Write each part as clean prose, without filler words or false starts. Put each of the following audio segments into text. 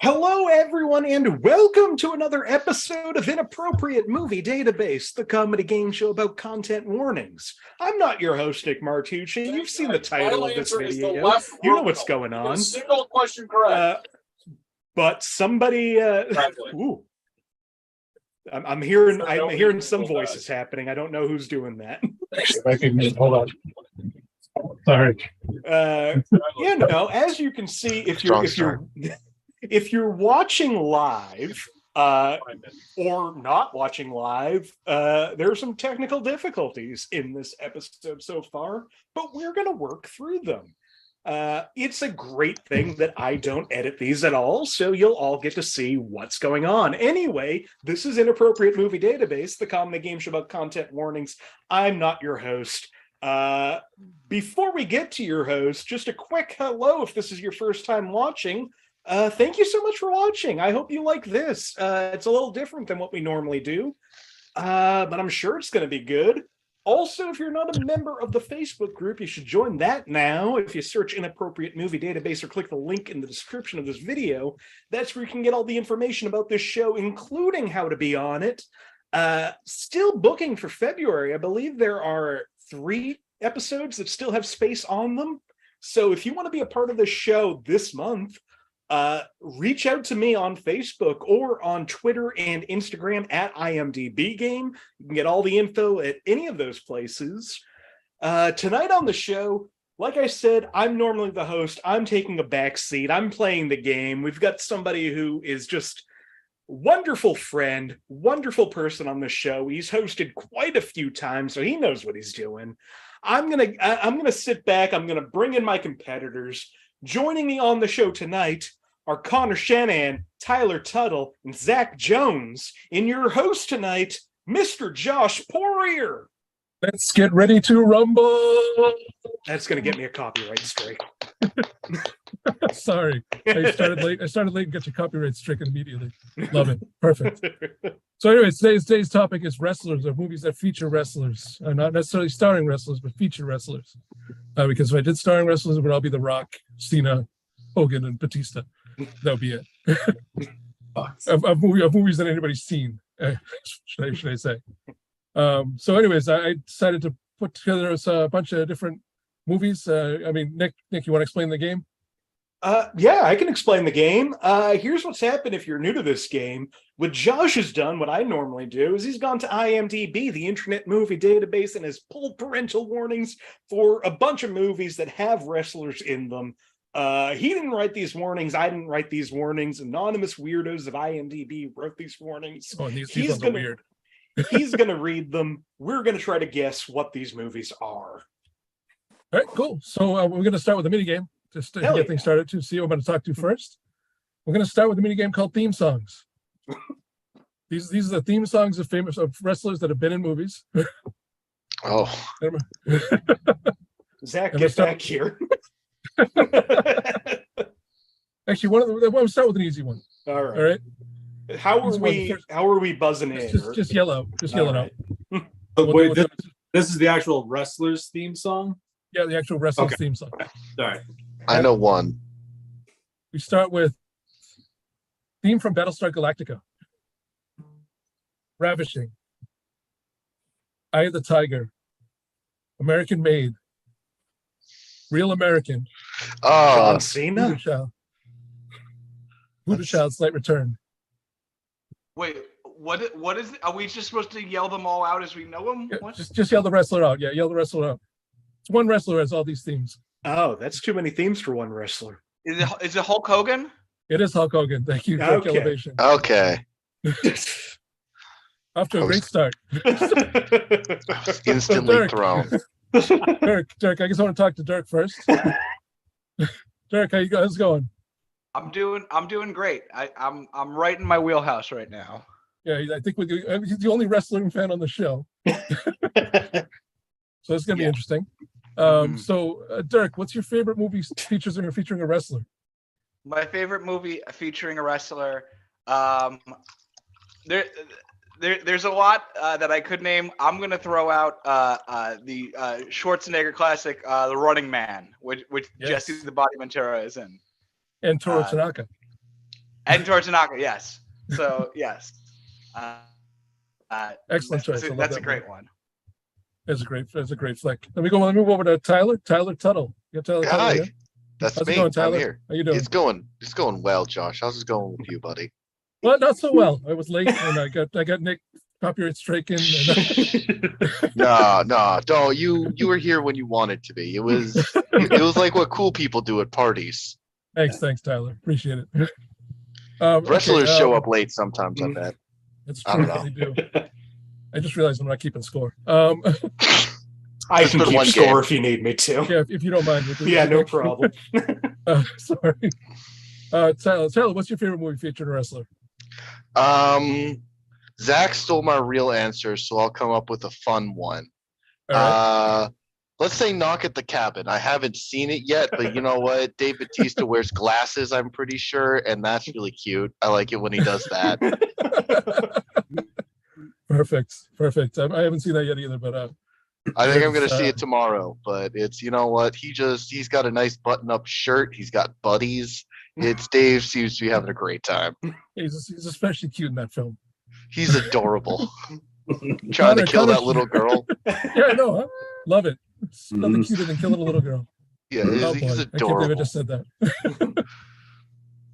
Hello, everyone, and welcome to another episode of Inappropriate Movie Database, the comedy game show about content warnings. I'm not your host, Nick Martucci. You've seen the title of this video. You know what's going on. Single question correct. But somebody... ooh. I'm hearing some voices happening. I don't know who's doing that. Hold on. Sorry. As you can see, if you're watching live or not watching live, there are some technical difficulties in this episode so far, but we're going to work through them. It's a great thing that I don't edit these at all, so you'll all get to see what's going on. Anyway, this is Inappropriate Movie Database, the comedy game show about content warnings. I'm not your host. Before we get to your host, just a quick hello if this is your first time watching. Thank you so much for watching. I hope you like this. It's a little different than what we normally do, but I'm sure it's going to be good. Also, if you're not a member of the Facebook group, you should join that now. If you search Inappropriate Movie Database or click the link in the description of this video, that's where you can get all the information about this show, including how to be on it. Still booking for February. I believe there are 3 episodes that still have space on them. So if you want to be a part of this show this month, reach out to me on Facebook or on Twitter and Instagram at IMDb Game. You can get all the info at any of those places. Tonight on the show, like I said, I'm normally the host. I'm taking a back seat. I'm playing the game. We've got somebody who is just wonderful friend, wonderful person on the show. He's hosted quite a few times, so he knows what he's doing. I'm gonna sit back. I'm gonna bring in my competitors. Joining me on the show tonight are Conor Shanahan, Tyler Tuttle, and Zach Jones. And your host tonight, Mr. Josh Poirier. Let's get ready to rumble. That's going to get me a copyright strike. Sorry, I started late and got your copyright stricken immediately. Love it. Perfect. So anyway, today's topic is wrestlers, or movies that feature wrestlers. Not necessarily starring wrestlers, but feature wrestlers. Because if I did starring wrestlers, it would all be The Rock, Cena, Hogan, and Batista. That would be it. of movies that anybody's seen, should I say. So anyways, I decided to put together a bunch of different movies. Nick, you want to explain the game? Yeah, I can explain the game. Here's what's happened if you're new to this game. What Josh has done, what I normally do, is he's gone to IMDb, the Internet Movie Database, and has pulled parental warnings for a bunch of movies that have wrestlers in them. He didn't write these warnings. I didn't write these warnings. Anonymous weirdos of IMDb wrote these warnings. Oh, these ones are weird. He's going to read them. We're going to try to guess what these movies are. All right, cool. So we're going to start with a mini game. Just to get things started, to see what I'm going to talk to first. We're going to start with a mini game called theme songs. These are the theme songs of wrestlers that have been in movies. Oh. Zach, get back here. Actually, we'll start with an easy one. All right. All right. How are we buzzing in? Just yell out. Just yell it out. Wait, this is the actual wrestler's theme song? Yeah, the actual wrestler's theme song. All right. I know one. We start with theme from Battlestar Galactica. Ravishing. Eye of the Tiger. American Made. Real American. John Cena? Voodoo Child, Slight Return. Wait, what is it? Are we just supposed to yell them all out as we know them? Yeah, just yell the wrestler out. Yeah, yell the wrestler out. It's one wrestler has all these themes. Oh, that's too many themes for one wrestler. Is it Hulk Hogan? It is Hulk Hogan. Thank you. Okay. Elevation. Okay. Off to a great start. I was instantly thrown. Dirk, I guess I want to talk to Dirk first. Dirk, how you guys going? I'm doing great. I'm right in my wheelhouse right now. Yeah, I think he's the only wrestling fan on the show. So it's gonna be interesting. So Dirk, what's your favorite movie featuring a wrestler? My favorite movie featuring a wrestler. There's a lot that I could name. I'm going to throw out the Schwarzenegger classic, The Running Man, which yes. Jesse the Body Ventura is in. And Toru Tanaka. And George Tanaka, yes. So yes. Excellent choice. That's a great one. That's a great flick. Let me move over to Tyler Tuttle. You got Tyler Tuttle Hi, here? that's How's me. it going, Tyler? I'm here. How you doing? It's going well, Josh. How's it going with you, buddy? Well, not so well. I was late, and I got Nick copyright stricken. And No, don't. You were here when you wanted to be. It was like what cool people do at parties. Thanks, Tyler. Appreciate it. Wrestlers show up late sometimes. I bet. It's I true. don't know. They do. I just realized I'm not keeping score. I can keep score if you need me to. Yeah, if you don't mind. Yeah, no problem. Sorry. Tyler, what's your favorite movie featuring a wrestler? Zach stole my real answer, so I'll come up with a fun one. All right. Let's say Knock at the Cabin. I haven't seen it yet, but you know what? Dave Bautista wears glasses, I'm pretty sure, and that's really cute. I like it when he does that. Perfect. I haven't seen that yet either, but I think I'm going to see it tomorrow, but it's, you know what? He's got a nice button-up shirt. He's got buddies. Dave seems to be having a great time. He's especially cute in that film. He's adorable. Trying to kill that little girl. Yeah, I know, huh? Love it. It's nothing cuter than killing a little girl. Yeah, he's adorable. I can't believe I just said that.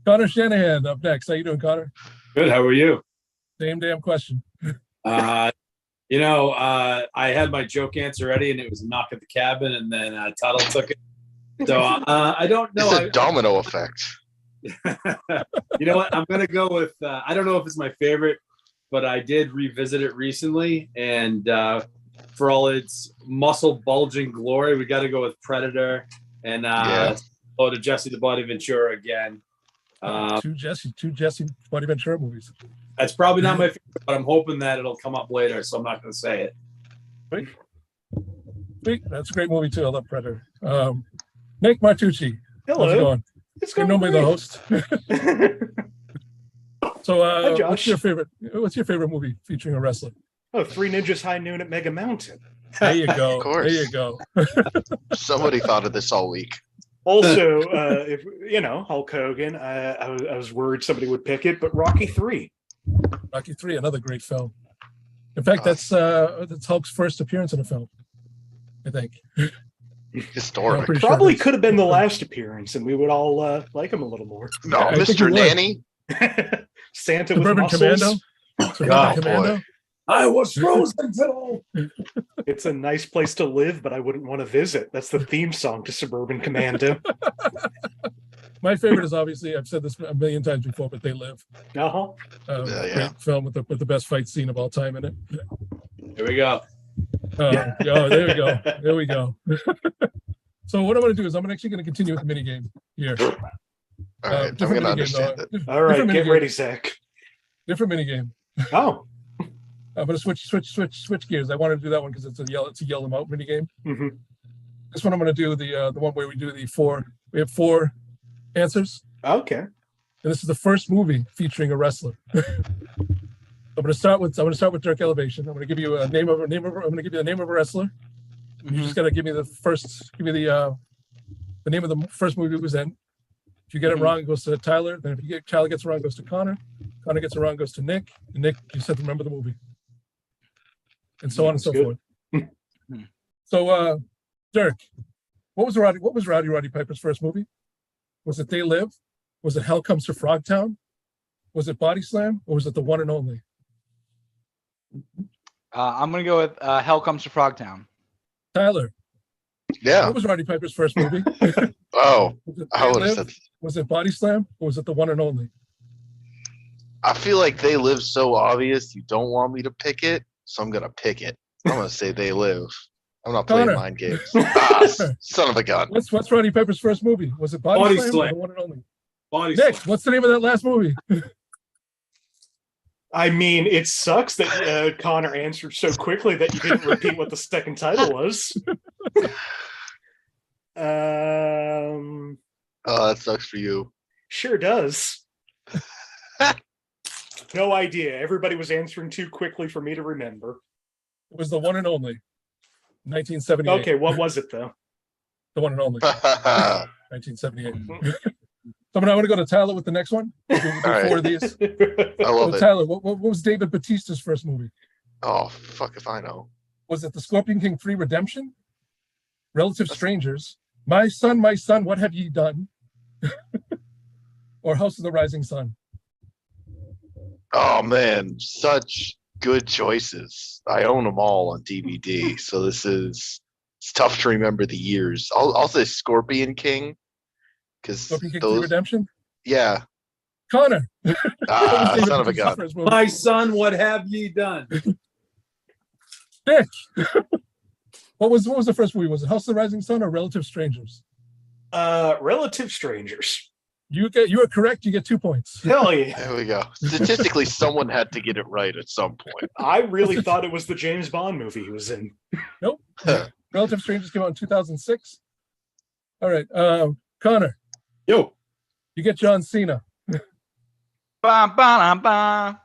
Conor Shanahan up next. How you doing, Conor? Good. How are you? Same damn question. I had my joke answer ready, and it was Knock at the Cabin, and then Tuttle took it. So I don't know. It's a domino effect. You know what? I'm gonna go with. I don't know if it's my favorite, but I did revisit it recently, and for all its muscle bulging glory, we got to go with Predator, and go to Jesse the Body Ventura again. Two Jesse Body Ventura movies. That's probably not my favorite, but I'm hoping that it'll come up later, so I'm not going to say it. Sweet. That's a great movie too. I love Predator. Nick Martucci. Hello. How's it going? It's going You're normally the host. So, Hi, Josh. what's your favorite movie featuring a wrestler? Oh, Three Ninjas High Noon at Mega Mountain. There you go. Of course. There you go. Somebody thought of this all week. Also, if Hulk Hogan, I was worried somebody would pick it, but Rocky 3. Rocky 3, another great film. In fact, that's Hulk's first appearance in a film, I think. Historic. Probably could have been the last appearance, and we would all like him a little more. No, Mr. Nanny. Santa Suburban with muscles. Commando. Oh, boy. I was frozen till. It's a nice place to live, but I wouldn't want to visit. That's the theme song to Suburban Commando. My favorite is obviously, I've said this a million times before, but They Live. Uh-huh. Great film with the best fight scene of all time in it. Here we go. There we go. There we go. So what I'm going to do is I'm actually going to continue with the mini game here. All right, I'm going to understand it. All right, get ready, Zach. Different mini game. Oh. I'm going to switch gears. I wanted to do that one because it's a yell them out mini game. Mm-hmm. This one I'm going to do the one where we do we have 4 answers. Okay. And this is the first movie featuring a wrestler. I'm going to start with Dark Elevation. I'm going to give you I'm going to give you the name of a wrestler. Mm-hmm. You just got to give me the name of the first movie it was in. If you get it wrong, it goes to Tyler. Then if Tyler gets it wrong, it goes to Connor. Connor gets it wrong, it goes to Nick. And Nick, you said to remember the movie. And so on and so forth. So, Dirk, what was Rowdy Piper's first movie? Was it They Live? Was it Hell Comes to Frogtown? Was it Body Slam? Or was it The One and Only? I'm going to go with Hell Comes to Frogtown. Tyler. Yeah. What was Roddy Piper's first movie? Oh, I would have said. Was it Body Slam? Or was it The One and Only? I feel like They Live so obvious you don't want me to pick it, so I'm going to pick it. I'm going to say They Live. I'm not playing mind games. Son of a gun. What's Roddy Piper's first movie? Was it Body Slam or The One and Only? Nick, what's the name of that last movie? I mean, it sucks that Connor answered so quickly that you didn't repeat what the second title was. Oh, that sucks for you. Sure does. No idea. Everybody was answering too quickly for me to remember. It was The One and Only. 1978. Okay, what was it though? The One and Only. 1978. So I'm going to go to Tyler with the next one. We'll do All four right. of these. I love it. Tyler, what was David Bautista's first movie? Oh, fuck if I know. Was it The Scorpion King 3 Redemption? Relative Strangers? My son, what have ye done? Or House of the Rising Sun? Oh man, such good choices. I own them all on DVD, so it's tough to remember the years. I'll say Scorpion King, because Scorpion King 3 Redemption? Yeah. Connor. Son of a gun. My son, what have ye done? Nick. What was the first movie? Was it House of the Rising Sun or Relative Strangers? Relative Strangers. You are correct. You get 2 points. Hell yeah. There we go. Statistically, someone had to get it right at some point. I really thought it was the James Bond movie he was in. Nope. Relative Strangers came out in 2006. All right. Connor. Yo. You get John Cena. Ba, ba, ba.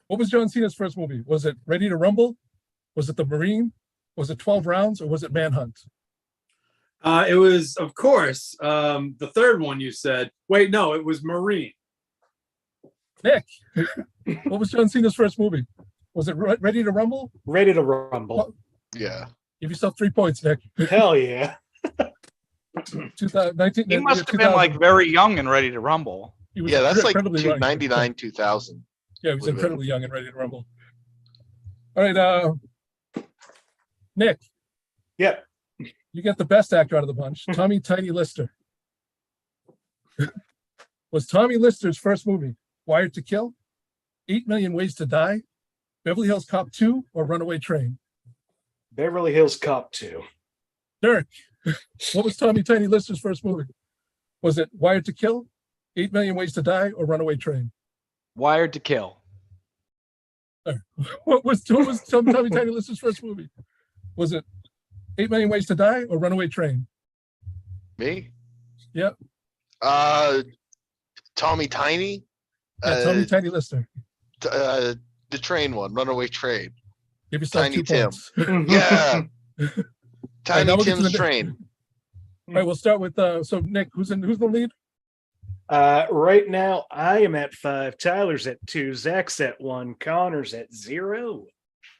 What was John Cena's first movie? Was it Ready to Rumble? Was it The Marine? Was it 12 Rounds? Or was it Manhunt? It was, of course, the third one you said. Wait, no, it was Marine. Nick. What was John Cena's first movie? Was it Ready to Rumble? Ready to Rumble. Yeah. Give yourself 3 points, Nick. Hell yeah. 2019. He must have been like very young and ready to rumble. Yeah, that's like incredibly young. 99, 2000. Yeah, he was incredibly young and ready to rumble. All right, Nick. Yep. You get the best actor out of the bunch, Tommy Tiny Lister. Was Tommy Lister's first movie Wired to Kill, 8 Million Ways to Die, Beverly Hills Cop 2, or Runaway Train? Beverly Hills Cop 2. Derek, what was Tommy Tiny Lister's first movie? Was it Wired to Kill, 8 Million Ways to Die, or Runaway Train? Wired to Kill. What was Tommy Tiny Lister's first movie? Was it 8 Million Ways to Die or Runaway Train? Me? Yep. Tommy Tiny? Yeah, Tommy Tiny Lister. The train one, Runaway Train. Give yourself Tiny 2 Tim. points. Yeah. Tiny now we'll get to Tim's the- train. All right, we'll start with so Nick, who's the lead? Right now, I am at 5. Tyler's at 2. Zach's at 1. Connor's at 0.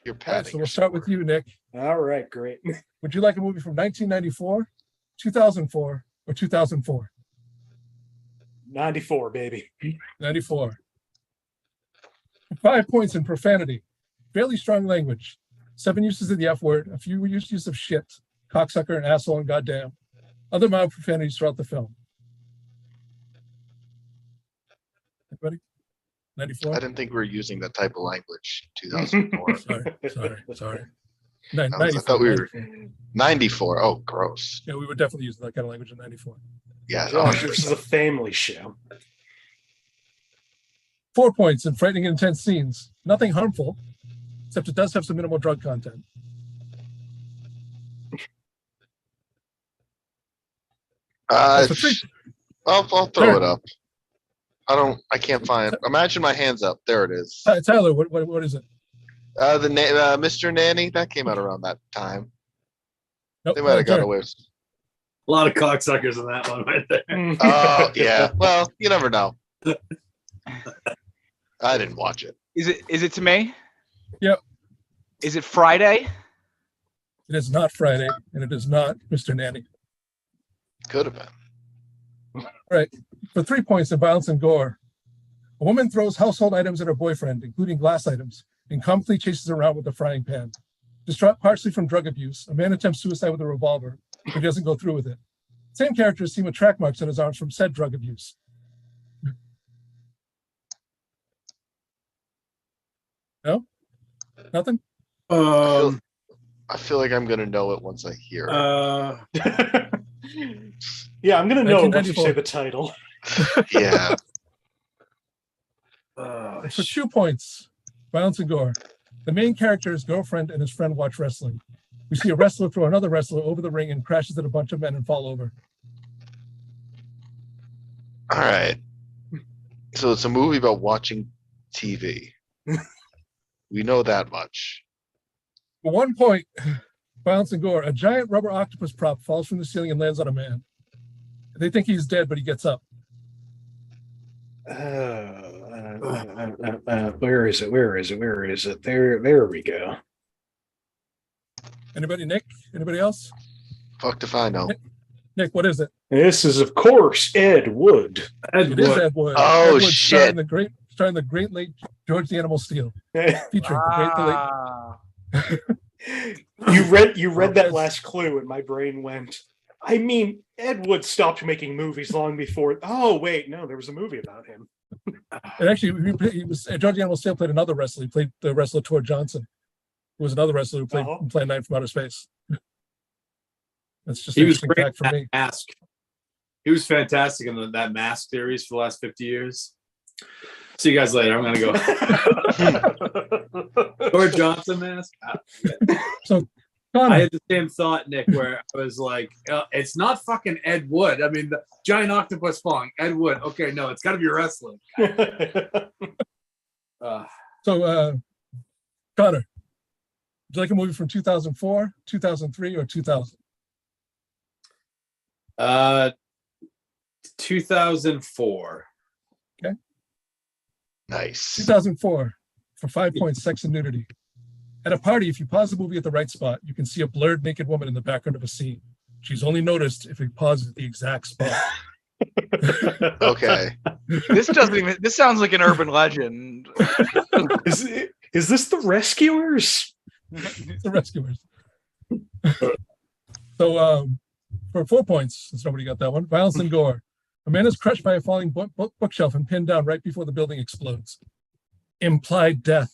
You're All right, patting. so we'll start with you, Nick. All right, great. Would you like a movie from 1994, 2004, or 2004? 94, baby. 94. 5 points in profanity. Fairly strong language. 7 uses of the F word. A few uses of shit, cocksucker, and asshole, and goddamn. Other mild profanities throughout the film. Anybody? 94? I didn't think we were using that type of language in 2004. Sorry. I thought we were 94. Oh, gross. Yeah, we were definitely using that kind of language in 94. Yeah. Josh, this is a family show. 4 points in frightening and intense scenes. Nothing harmful, except it does have some minimal drug content. I'll For three- throw it up. I can't find. Imagine my hands up. There it is. Tyler, what is it? Mr. Nanny, that came out around that time. Nope, They might have got Derek. away with. A lot of cocksuckers in that one right there. Oh yeah. Well, you never know. I didn't watch it. Is it to me? Yep. Is it Friday? It is not Friday, and it is not Mr. Nanny. Could have been. All right. For 3 points in violence and gore, a woman throws household items at her boyfriend, including glass items, and comically chases her around with a frying pan. Distraught partially from drug abuse, a man attempts suicide with a revolver, but doesn't go through with it. Same character is seen with track marks on his arms from said drug abuse. No? Nothing? I feel like I'm gonna know it once I hear it. Yeah, I'm gonna know it once you 1994. say the title. Yeah. For 2 points, violence and gore. The main character's girlfriend and his friend watch wrestling. We see a wrestler throw another wrestler over the ring and crashes at a bunch of men and fall over. All right. So it's a movie about watching TV. We know that much. For 1 point, violence and gore. A giant rubber octopus prop falls from the ceiling and lands on a man. They think he's dead, but he gets up. Where is it? Where is it? Where is it? There we go. Anybody? Nick? Anybody else? Fuck if I know. Nick, what is it? This is, of course, Ed Wood. It is Ed Wood. Oh, Ed Wood shit. Starring the great late George the Animal Steel. Featuring the You read that last clue, and my brain went, I mean, Ed Wood stopped making movies long before. Oh, wait, no, there was a movie about him. And actually, he was George the Animal Steel played another wrestler. He played the wrestler Tor Johnson, who was another wrestler who played Night from Outer Space. That's just an interesting fact for me. Mask. He was fantastic in that Mask series for the last 50 years. See you guys later. I'm gonna go. Tor Johnson Mask. So Conor, I had the same thought, Nick, where I was like, it's not fucking Ed Wood. I mean, the giant octopus falling. Ed Wood. Okay, no, it's got to be wrestling. So, Conor, would you like a movie from 2004, 2003, or 2000? 2004. Okay. Nice. 2004 for 5 points, sex and nudity. At a party, if you pause the movie at the right spot, you can see a blurred naked woman in the background of a scene. She's only noticed if you pause at the exact spot. Okay. This sounds like an urban legend. Is this The Rescuers? The Rescuers. So, for 4 points, since nobody got that one, violence and gore. A man is crushed by a falling bookshelf and pinned down right before the building explodes. Implied death.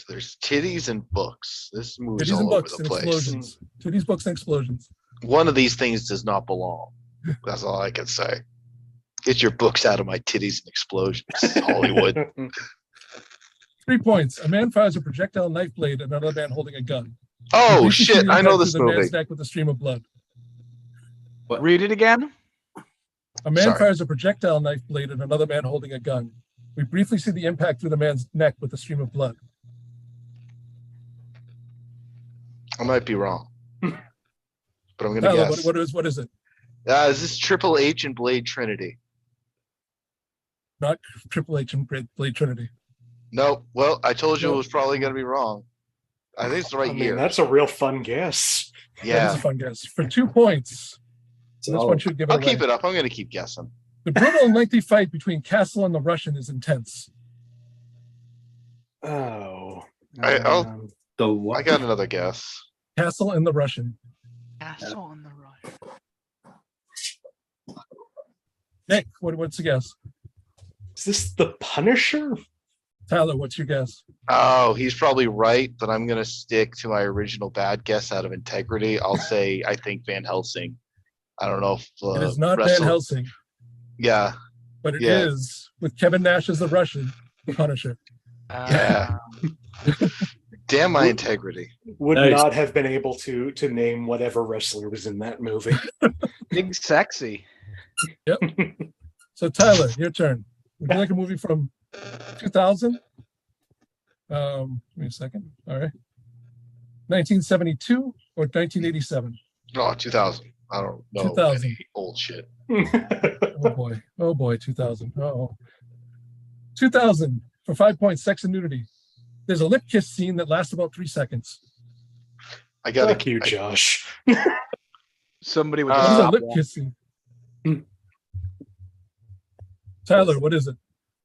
There's titties and books. This movie's Titties and all over books the and place. explosions. Titties, books, and explosions. One of these things does not belong. That's all I can say. Get your books out of my titties and explosions, Hollywood. 3 points. A man fires a projectile knife blade at another man holding a gun. Oh shit! I know this movie. Man's neck with a stream of blood. What? Read it again. A man fires a projectile knife blade at another man holding a gun. We briefly see the impact through the man's neck with a stream of blood. I might be wrong, but I'm gonna Tyler, guess. what is it? Is this Triple H and Blade Trinity? Not Triple H and Blade Trinity. No. Well, I told you it was probably gonna be wrong. I think it's the right year. That's a real fun guess. That Yeah. is a fun guess. For 2 points. So this one should give it I'll away. keep it up. I'm gonna keep guessing. The brutal and lengthy fight between Castle and the Russian is intense. Oh. I The got another guess. Castle and the Russian. Castle on the right. Nick, what's the guess? Is this The Punisher? Tyler, what's your guess? Oh, he's probably right, but I'm gonna stick to my original bad guess out of integrity. I'll say I think Van Helsing. I don't know if It is not Van Helsing, Yeah, but it is with Kevin Nash as the Russian, the Punisher. yeah. Damn my integrity. Would Nice. not have been able to name whatever wrestler was in that movie. Big sexy. Yep. So Tyler, your turn. Would you like a movie from 2000? Give me a second. All right. 1972 or 1987? Oh, 2000. I don't know 2000. any old shit. Oh boy, 2000. Oh, 2000 for 5 points. Sex and nudity. There's a lip kiss scene that lasts about 3 seconds. I got Fuck you, Josh. Somebody with What is a a lip kiss scene? Tyler, what is it?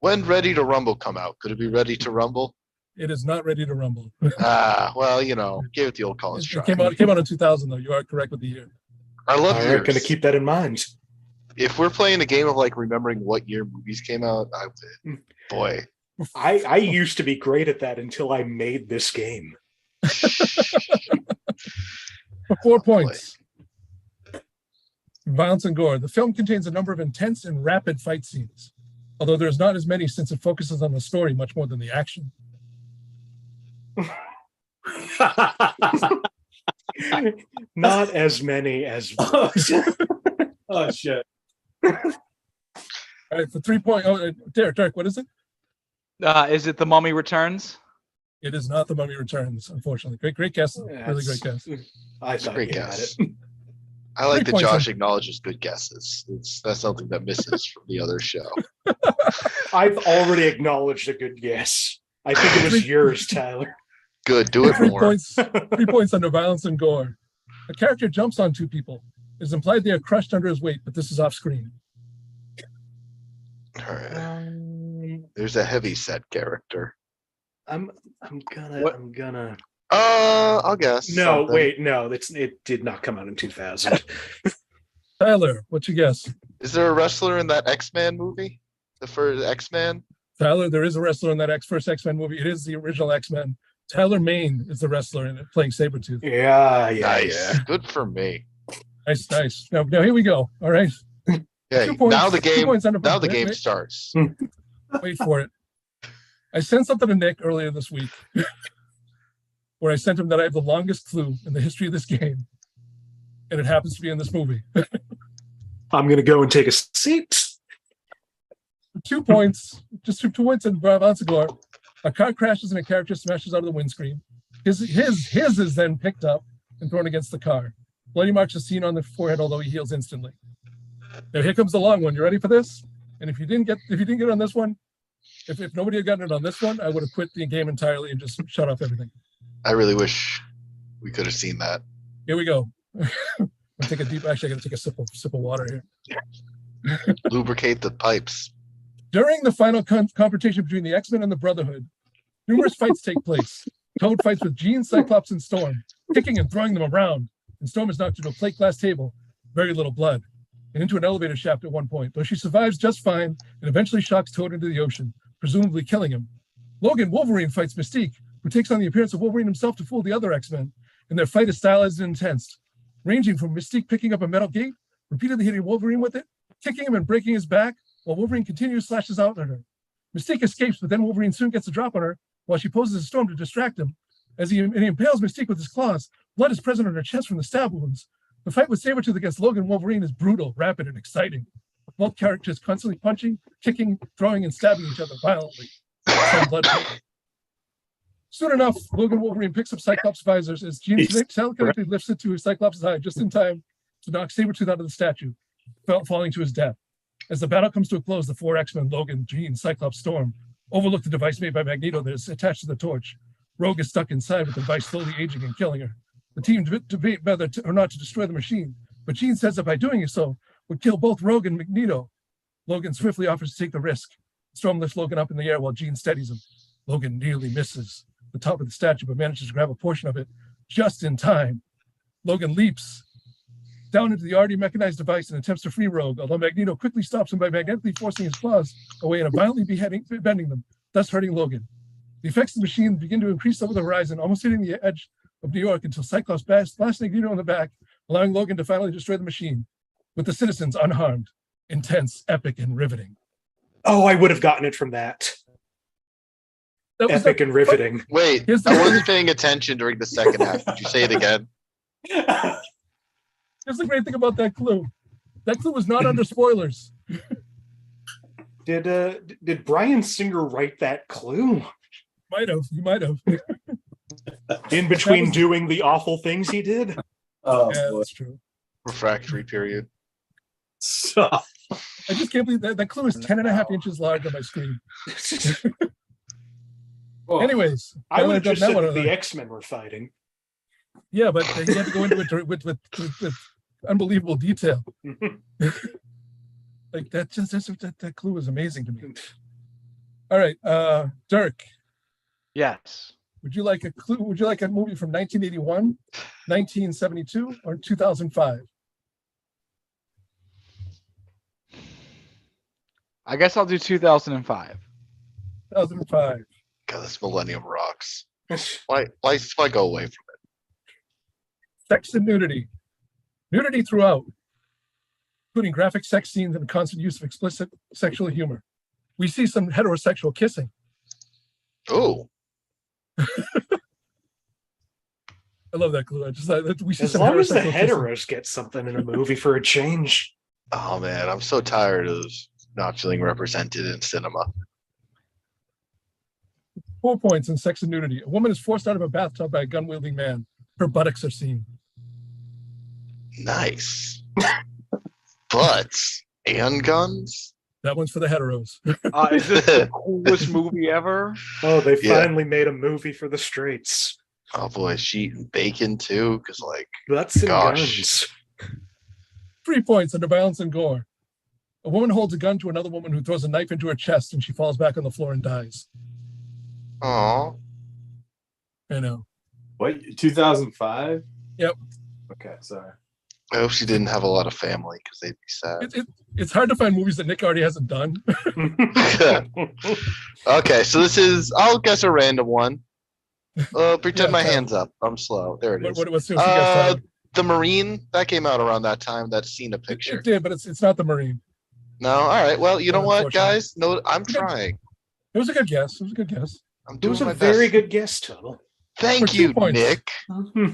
When Ready to Rumble come out? Could it be Ready to Rumble? It is not Ready to Rumble. Well, give it the old college try. It came out in 2000 though. You are correct with the year. I love I'm years. going to keep that in mind. If we're playing a game of like remembering what year movies came out, boy. I used to be great at that until I made this game. For 4 points. Violence and gore. The film contains a number of intense and rapid fight scenes, although there's not as many since it focuses on the story much more than the action. Not as many as. Oh shit. All right, for 3 points. Oh, Derek, what is it? Is it The Mummy Returns? It is not The Mummy Returns, unfortunately. Great guess. Really great guess. I thought Great you had guess. it. I like 3 that points Josh on- acknowledges good guesses. That's something that misses from the other show. I've already acknowledged a good guess. I think it was yours, Tyler. Good, do it 3 more. points. 3 points under violence and gore. A character jumps on 2 people. It is implied they are crushed under his weight, but this is off screen. All right. There's a heavy set character. I'm gonna. I'll guess. No, something. wait, no. It did not come out in 2000. Tyler, what's your guess? Is there a wrestler in that X-Men movie? The first X-Men? Tyler, there is a wrestler in that first X-Men movie. It is the original X-Men. Tyler Maine is the wrestler in it, playing Sabretooth. Yeah. Nice. Good for me. Nice. Now here we go. All right. Yeah. 2 points, Now the 2 points under- game wait, starts. Wait for it. I sent something to Nick earlier this week where I sent him that I have the longest clue in the history of this game. And it happens to be in this movie. I'm gonna go and take a seat. 2 points, just 2 points in Bravancegor. A car crashes and a character smashes out of the windscreen. His is then picked up and thrown against the car. Bloody marks are seen on the forehead, although he heals instantly. Now here comes the long one. You ready for this? And if you didn't get it on this one, if nobody had gotten it on this one, I would have quit the game entirely and just shut off everything. I really wish we could have seen that. Here we go. I gotta take a sip of water here. Lubricate the pipes. During the final confrontation between the X-Men and the Brotherhood, numerous fights take place. Toad fights with Jean, Cyclops, and Storm, kicking and throwing them around. And Storm is knocked into a plate glass table, very little blood, and into an elevator shaft at one point, though she survives just fine and eventually shocks Toad into the ocean, presumably killing him. Logan Wolverine fights Mystique, who takes on the appearance of Wolverine himself to fool the other X-Men, and their fight is stylized and intense, ranging from Mystique picking up a metal gate, repeatedly hitting Wolverine with it, kicking him and breaking his back, while Wolverine continues slashes out at her. Mystique escapes, but then Wolverine soon gets a drop on her while she poses a storm to distract him. As he impales Mystique with his claws, blood is present on her chest from the stab wounds. The fight with Sabretooth against Logan Wolverine is brutal, rapid, and exciting. Both characters constantly punching, kicking, throwing, and stabbing each other violently. Some blood. Soon enough, Logan Wolverine picks up Cyclops' visors as Jean telekinetically lifts it to Cyclops' eye just in time to knock Sabretooth out of the statue, falling to his death. As the battle comes to a close, the 4 X-Men, Logan, Jean, Cyclops, Storm, overlook the device made by Magneto that is attached to the torch. Rogue is stuck inside with the device slowly aging and killing her. The team debate whether or not to destroy the machine, but Jean says that by doing so would kill both Rogue and Magneto. Logan swiftly offers to take the risk. Storm lifts Logan up in the air while Jean steadies him. Logan nearly misses the top of the statue, but manages to grab a portion of it just in time. Logan leaps down into the already mechanized device and attempts to free Rogue, although Magneto quickly stops him by magnetically forcing his claws away and violently bending them, thus hurting Logan. The effects of the machine begin to increase over the horizon, almost hitting the edge of New York until Cyclops blasts Magneto in the back, allowing Logan to finally destroy the machine, with the citizens unharmed. Intense, epic, and riveting. Oh, I would have gotten it from that. Epic and riveting. Wait, I wasn't paying attention during the second half. Did you say it again? Here's the great thing about that clue. That clue was not under spoilers. Did Bryan Singer write that clue? You might have. In between doing the awful things he did? Oh, yeah, boy. that's true. Refractory period. So, I just can't believe that clue is 10.5 inches large on my screen. well, Anyways, I would have done just that said one. that the X-Men were fighting. Yeah, but he had to go into it with unbelievable detail. Like that clue is amazing to me. All right, Dirk, Yes. would you like a clue? Would you like a movie from 1981, 1972, or 2005? I guess I'll do 2005. 2005. God, this Millennium rocks. Why go away from it? Sex and nudity. Nudity throughout, including graphic sex scenes and constant use of explicit sexual humor. We see some heterosexual kissing. Oh, I love that clue. I just we see As some long as the heterosexual kissing. heteros get something in a movie for a change. oh man, I'm so tired of not feeling represented in cinema. 4 points in sex and nudity. A woman is forced out of a bathtub by a gun-wielding man. Her buttocks are seen. Nice. Butts and guns? That one's for the heteros. Is this the coolest movie ever? Oh, they Yeah. finally made a movie for the straights. Oh boy, is she eating bacon too? Because like, Butts and Gosh. guns. 3 points under violence and gore. A woman holds a gun to another woman who throws a knife into her chest and she falls back on the floor and dies. oh, I know. What? 2005? Yep. Okay, sorry. I hope she didn't have a lot of family because they'd be sad. It's hard to find movies that Nick already hasn't done. Okay, so this is, I'll guess a random one. Pretend Yeah, my okay. hand's up. I'm slow. There it is. What's your guess, Tyler? The Marine, that came out around that time. That's seen a It picture. did, but it's not the Marine. No, all right. Well, you know what, Unfortunately. guys? No, I'm trying. It was a good guess. It was a good guess. I'm It doing was a my very best. good guess, Tuttle. Thank For 2 you, points. Nick.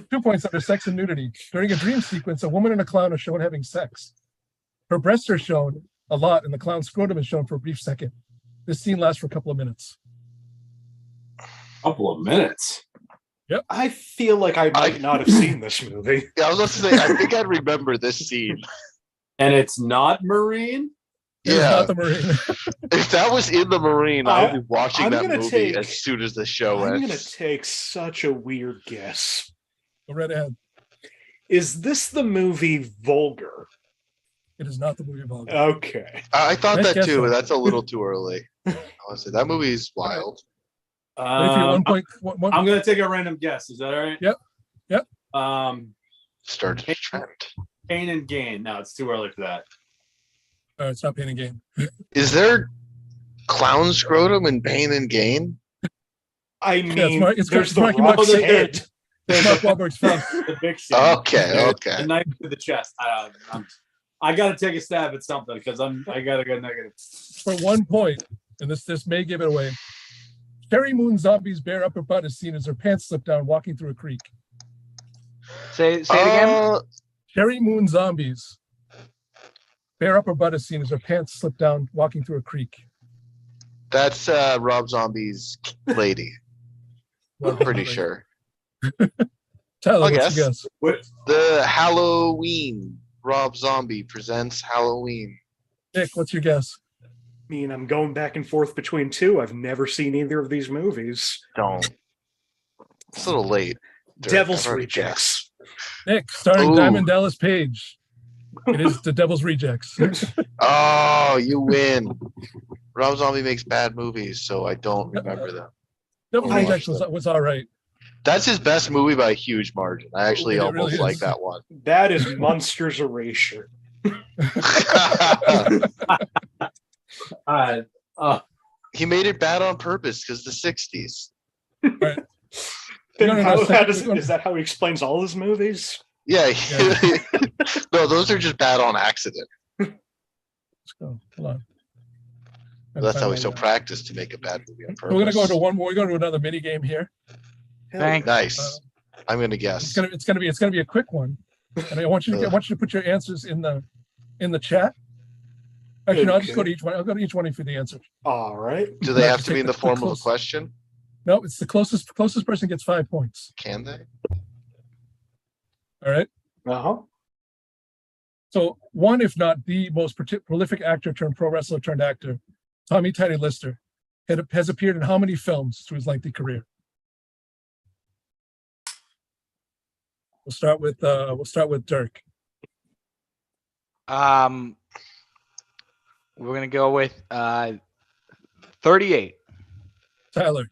2 points under sex and nudity. During a dream sequence, a woman and a clown are shown having sex. Her breasts are shown a lot, and the clown's scrotum is shown for a brief second. This scene lasts for a couple of minutes. Couple of minutes. I feel like I might not have seen this movie. Yeah, I was about to say, I think I'd remember this scene. And it's not Marine? It is Yeah, not the Marine. if that was in the Marine, I would be watching I'm that gonna movie take- as soon as the show I'm going ends. to take such a weird guess. Go right ahead. Is this the movie Vulgar? It is not the movie Vulgar. Okay. I thought Nice that guess, too, though. but that's a little too early. Honestly, that movie's wild. Ready for your 1 point? One, I'm gonna take a random guess. Is that all right? Yep. Yep. Started a trend. Pain and Gain. No, it's too early for that. it's not Pain and Gain. Is there clown scrotum in Pain and Gain? I mean, it's there's the Marky rock's Mark's head. It's Mark Wahlberg's face. The big scene. Okay, okay. The knife to the chest. I gotta take a stab at something because I gotta go negative. For 1 point, and this may give it away. Sherry Moon Zombie's bare upper butt is seen as her pants slip down walking through a creek. Say it again. Sherry Moon Zombies bare upper butt is seen as her pants slip down walking through a creek. That's Rob Zombie's lady. I'm pretty sure. Tyler, I what's your guess. guess? What? The Halloween. Rob Zombie presents Halloween. Nick, what's your guess? I mean, I'm going back and forth between two. I've never seen either of these movies. Don't. It's a little late. Dirk. Devil's I've already Rejects. Nick, starring Ooh. Diamond Dallas Page. It is The Devil's Rejects. guessed. Oh, you win. Rob Zombie makes bad movies, so I don't remember them. Devil's I- Rejects was all right. That's his best movie by a huge margin. I actually It almost really like is. that one. That is Monsters Erasure. He made it bad on purpose because the 60s. Right. Then No, how so- is that how he explains all his movies? Yeah. No, those are just bad on accident. Let's go. Hold on. That's how he's so practiced to make a bad movie on purpose. We're gonna go to one more. We're going to another mini game here. Thanks. Nice. I'm gonna guess. It's gonna be a quick one, and I want you to put your answers in the chat. Actually, no, I'll just go to each one. I'll go to each one for the answer. All right. Do they You have have to to be in take the the form of a close- question? No, it's the closest person gets 5 points. Can they? All right. Uh-huh. So one, if not the most prolific actor turned pro wrestler turned actor, Tommy Tiny Lister, has appeared in how many films through his lengthy career? We'll start with Dirk. We're gonna go with 38. Tyler.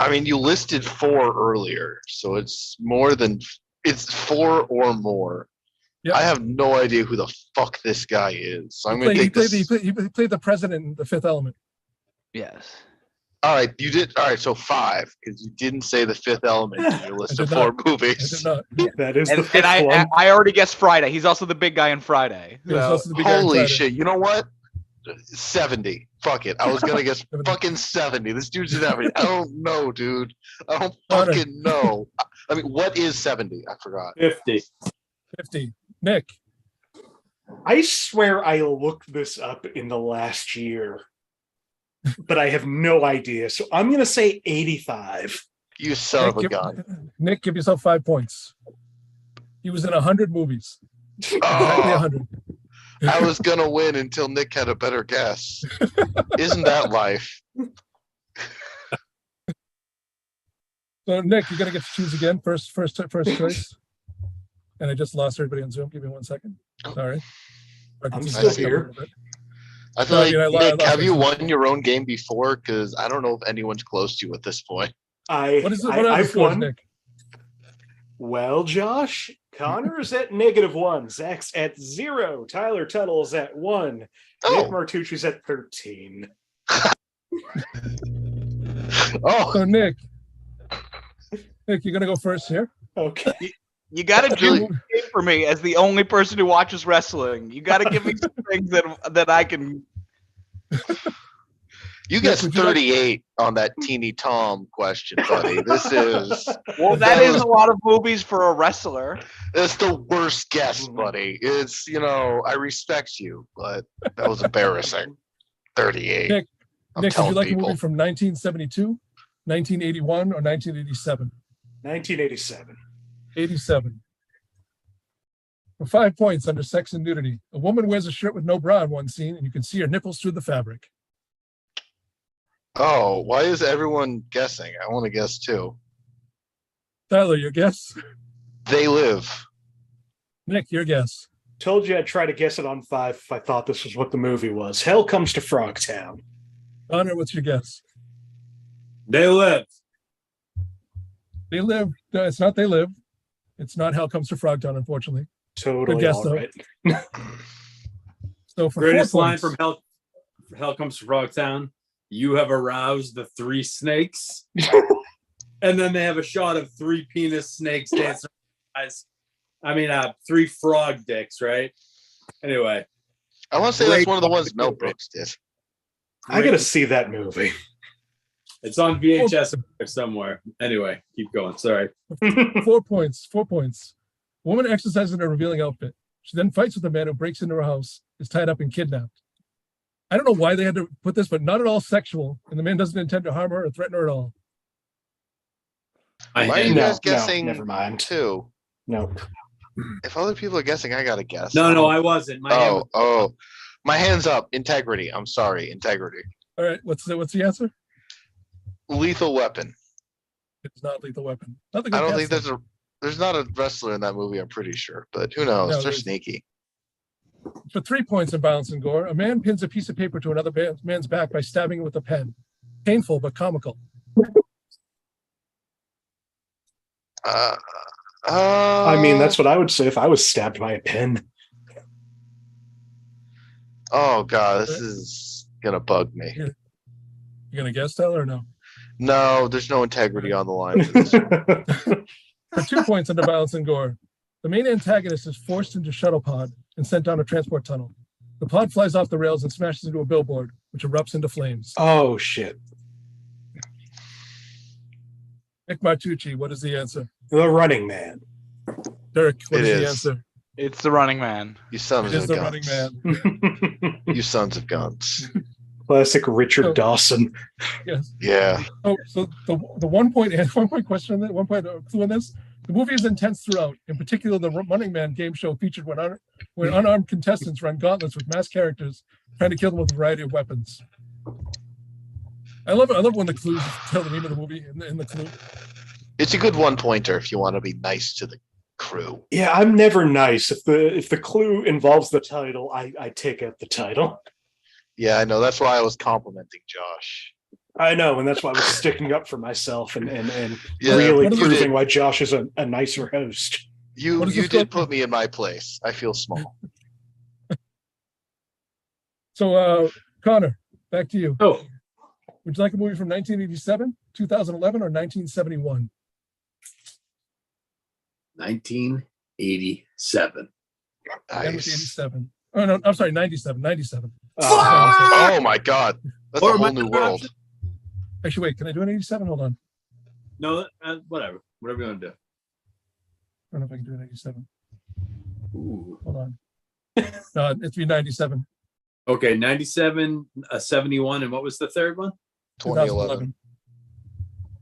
I mean, you listed 4 earlier, so it's 4 or more. Yep. I have no idea who the fuck this guy is. So I'm He going to played, take this. he played the president in The Fifth Element. Yes. All right, you did. All right, so 5 because you didn't say the Fifth Element in your list I of did 4 not. I movies. did not. That is And, the fifth and one. I already guessed Friday. He's also the big guy in Friday. He was So- also the big guy in Holy Friday. shit! You know what? 70. Fuck it. I was gonna guess 70. fucking 70. This dude's in everything. I don't know, dude. I don't Connor. fucking know. I mean, what is 70? I forgot. 50. 50. Nick. I swear I looked this up in the last year, but I have no idea. So I'm going to say 85. You son of a Nick, gun. Nick, give yourself 5 points. He was in 100 movies. Exactly Oh, 100. I was gonna win until Nick had a better guess. Isn't that life? So Nick, you're gonna get to choose again. First choice. And I just lost everybody on Zoom. Give me 1 second. Sorry. I'm still here. I feel like, Nick, have you lost won your own game before? Because I don't know if anyone's close to you at this point. I've won. Nick? Well, Josh, Connor's at -1, Zach's at 0, Tyler Tuttle's at 1, Nick Martucci's at 13. So Nick, you're gonna go first here. Okay. You got to do it for me as the only person who watches wrestling. You got to give me some things that I can. You guessed 38 on that Teeny Tom question, buddy. This is that is a lot of movies for a wrestler. That's the worst guess, buddy. It's I respect you, but that was embarrassing. 38. Nick, would you like a movie from 1972, 1981, or 1987? 1987. 87. For 5 points under sex and nudity, a woman wears a shirt with no bra in one scene, and you can see her nipples through the fabric. Oh, why is everyone guessing? I want to guess too. Tyler, your guess? They Live. Nick, your guess? Told you I'd try to guess it on 5 if I thought this was what the movie was. Hell Comes to Frogtown. Connor, what's your guess? They Live. They Live. No, it's not They Live. It's not Hell Comes to Frogtown, unfortunately. Totally. Good guess, all though. right. So for greatest 4 line points, from Hell Comes to Frogtown. You have aroused the 3 snakes. And then they have a shot of 3 penis snakes dancing. I mean, 3 frog dicks, right? Anyway. I want to say that's one of the ones Mel Brooks did. I got to see that movie. It's on VHS somewhere. Anyway, keep going. Sorry. 4 points. 4 points. Woman exercises in a revealing outfit. She then fights with a man who breaks into her house, is tied up and kidnapped. I don't know why they had to put this, but not at all sexual, and the man doesn't intend to harm her or threaten her at all. Why are you guys guessing? Never mind. Too. No. If other people are guessing, I gotta guess. No, I wasn't. My hand's up. Integrity. I'm sorry. Integrity. All right. What's the answer? Lethal Weapon. It's not Lethal Weapon. I don't think there's not a wrestler in that movie. I'm pretty sure, but who knows? No, they're sneaky. For 3 points in Violence and Gore, a man pins a piece of paper to another man's back by stabbing it with a pen. Painful but comical. I mean, that's what I would say if I was stabbed by a pen. Oh God, this is gonna bug me. You gonna guess, Tyler, or no? No, there's no integrity on the line for this one. For 2 points under Violence and Gore, the main antagonist is forced into a shuttle pod and sent down a transport tunnel. The pod flies off the rails and smashes into a billboard, which erupts into flames. Oh, shit. Nick Martucci, what is the answer? The Running Man. Dirk, what is the answer? It's The Running Man. You sons of the guns. Running Man. You sons of guns. Classic Richard Dawson. Yes. Yeah. So the 1 point question on that, 1 point clue on this. The movie is intense throughout. In particular, the Running Man game show featured when unarmed contestants run gauntlets with masked characters trying to kill them with a variety of weapons. I love when the clues tell the name of the movie in the clue. It's a good 1 pointer if you want to be nice to the crew. Yeah, I'm never nice. If the clue involves the title, I take out the title. Yeah, I know. That's why I was complimenting Josh. I know, and that's why I was sticking up for myself and Yeah, really proving why Josh is a nicer host. You did put me in my place. I feel small. So, Connor, back to you. Oh. Would you like a movie from 1987, 2011, or 1971? 1987. Nice. 87. Oh, no, I'm sorry, 97. Oh, my God. That's a whole new world. Actually, wait, can I do an 87? Hold on. No, whatever. Whatever you want to do. I don't know if I can do an 87. Ooh. Hold on. No, it's be 97. Okay, 97, 71, and what was the third one? 2011.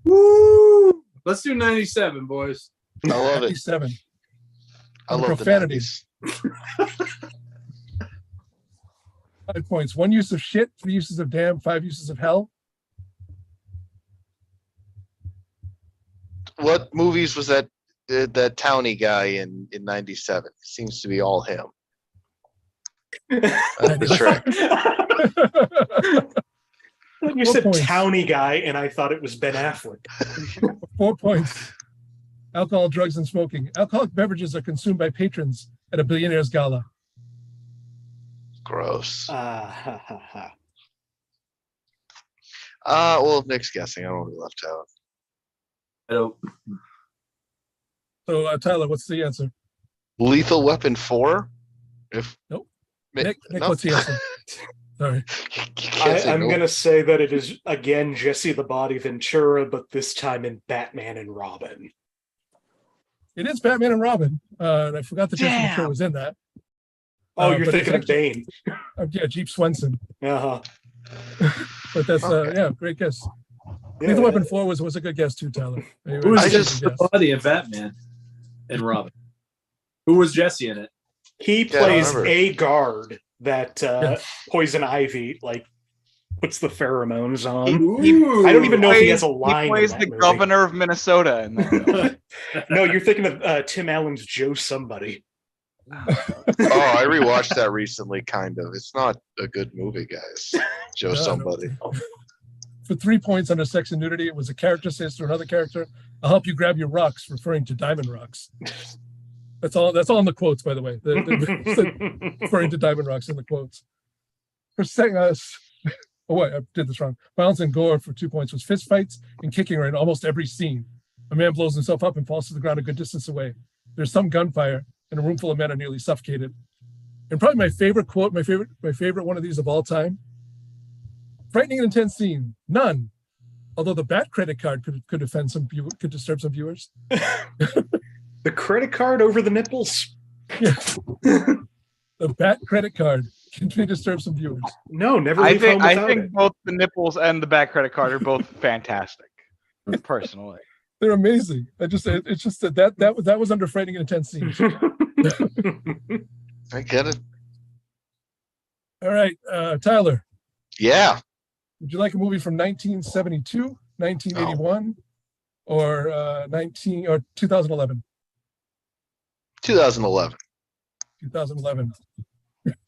Woo! Let's do 97, boys. I love it. 97. I And the love the profanity. 90s. 5 points. 1 use of shit, 3 uses of damn, 5 uses of hell. What movies was that townie guy in 97? Seems to be all him. That's the trick. You 4 said points. townie guy, and I thought it was Ben Affleck. 4 points. Alcohol, drugs, and smoking. Alcoholic beverages are consumed by patrons at a billionaire's gala. Gross. Ha, ha, ha. Well, if Nick's guessing, I don't want to be left out. I don't. So, Tyler, what's the answer? Lethal Weapon 4? Nope. Ma- Nick, no. what's the answer? Sorry. You can't say I'm no. going to say that it is, again, Jesse the Body Ventura, but this time in Batman and Robin. It is Batman and Robin. And I forgot that Jesse Damn. Ventura was in that. Oh, you're but thinking it's of Bane. Yeah, Jeep Swenson. Uh-huh. But that's, Okay. yeah, great guess. Yeah. Lethal Weapon 4 was a good guess too, Tyler. Who was I just just- the body of Batman and Robin? Who was Jesse in it? He Yeah, I plays remember. a guard that Yeah. Poison Ivy, like, puts the pheromones on. Ooh. I don't even know if he has a He line. plays in the that movie. governor of Minnesota in that. No, you're thinking of Tim Allen's Joe Somebody. Oh, I rewatched that recently, kind of. It's not a good movie, guys. Joe No, no. Somebody. For 3 points under sex and nudity, it was a character says to another character, "I'll help you grab your rocks," referring to diamond rocks. That's all in the quotes, by the way. Referring to diamond rocks in the quotes. For second, oh wait, I did this wrong. Violence and gore for 2 points was fist fights and kicking are in almost every scene. A man blows himself up and falls to the ground a good distance away. There's some gunfire, and a room full of men are nearly suffocated. And probably my favorite quote, my favorite one of these of all time. Frightening and intense scene. None. Although the bat credit card could offend could disturb some viewers. The credit card over the nipples? Yeah. The bat credit card can disturb some viewers. No, never I leave home think without it. both the nipples and the back credit card are both fantastic. Personally, They're amazing. It's just that was under frightening and intense scenes. I get it. All right, Tyler, Yeah. would you like a movie from 1972, 1981, or 2011? 2011. 2011.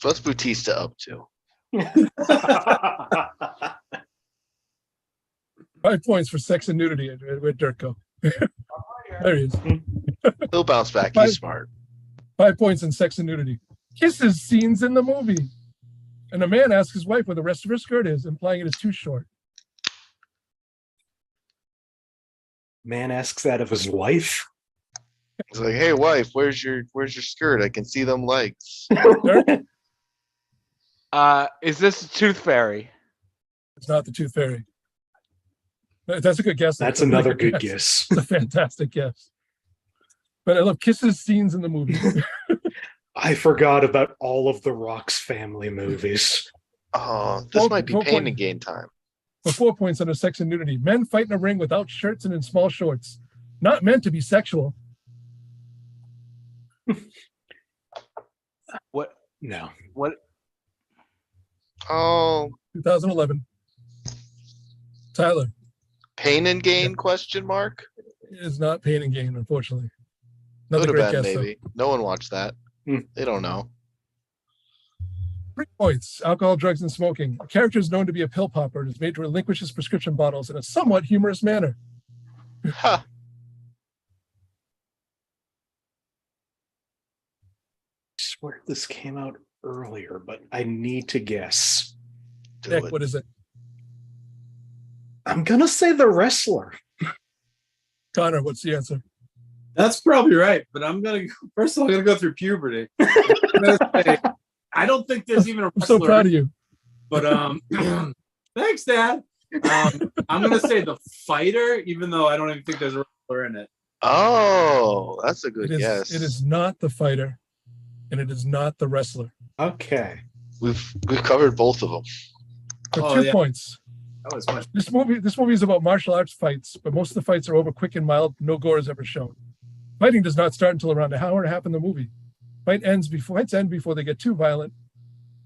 What's Bautista up to? 5 points for sex and nudity. Where'd Dirk go? There he is. He'll bounce back. Five- He's smart. 5 points in sex and nudity. Kisses scenes in the movie. And a man asks his wife where the rest of her skirt is, implying it is too short. Man asks that of his wife. He's like, "Hey, wife, where's your skirt? I can see them legs." Dirk? is this Tooth Fairy? It's not the Tooth Fairy. That's a good guess. That's a really another good guess. It's a fantastic guess. But I love kisses scenes in the movie. I forgot about all of the Rock's family movies. Oh, this Four- might be 4 pain point- and gain time. For 4 points under sex and nudity. Men fight in a ring without shirts and in small shorts. Not meant to be sexual. What? No. What? Oh, 2011. Tyler, pain and gain? Question mark. it is not pain and gain, unfortunately. Would Another have great been guess, though. maybe. No one watched that. Hmm. They don't know. 3 points. Alcohol, drugs, and smoking. A character is known to be a pill popper and is made to relinquish his prescription bottles in a somewhat humorous manner. Ha. I swear this came out earlier, but I need to guess. Do Nick, it. what is it? I'm gonna say The Wrestler. Connor, what's the answer? That's probably right, but I'm gonna first of all, I'm gonna go through puberty. I'm gonna say, I don't think there's even a I'm so wrestler, proud of you. but thanks, Dad. I'm gonna say The Fighter, even though I don't even think there's a wrestler in it. Oh, that's a good It is, guess. it is not the fighter, and it is not the wrestler. Okay. We've covered both of them. For Oh, 2 yeah. points. That was much. This movie is about martial arts fights, but most of the fights are over quick and mild. No gore is ever shown. Fighting does not start until around an hour and a half in the movie. Fights end before they get too violent.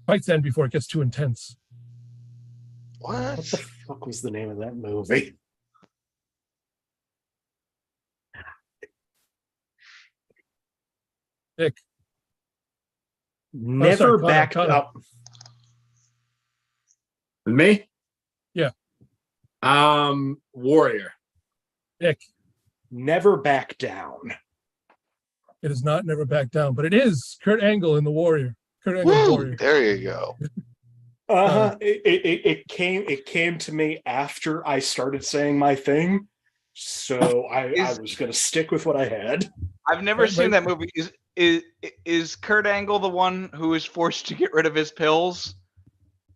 Fights end before it gets too intense. What? What the fuck was the name of that movie? Nick. Never backed up. Me? Yeah. Warrior. Nick. Never Back Down. It is not Never Back Down, but it is Kurt Angle in The Warrior. Kurt Angle in The Warrior. There you go. It came to me after I started saying my thing, so I was going to stick with what I had. I've never seen that movie. Is Kurt Angle the one who is forced to get rid of his pills?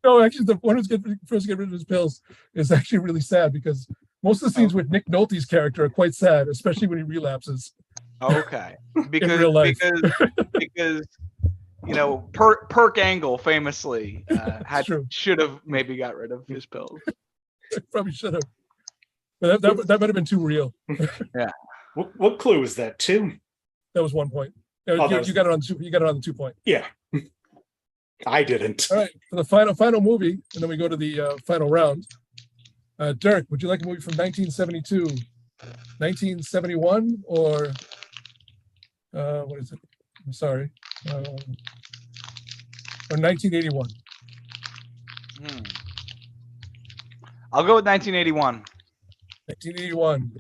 No, actually, the one who's first to get rid of his pills is actually really sad because most of the scenes with Nick Nolte's character are quite sad, especially when he relapses. Okay, because in real life. because you know, Perk Angle famously should have maybe got rid of his pills. Probably should have. But that might have been too real. Yeah. What clue is that? 2? That was 1 point. You got it on 2. You got it on the 2 point. Yeah. I didn't. All right, for the final movie, and then we go to the final round. Dirk, would you like a movie from 1972, 1971, or what is it? I'm sorry, or 1981? I'll go with 1981. 1981.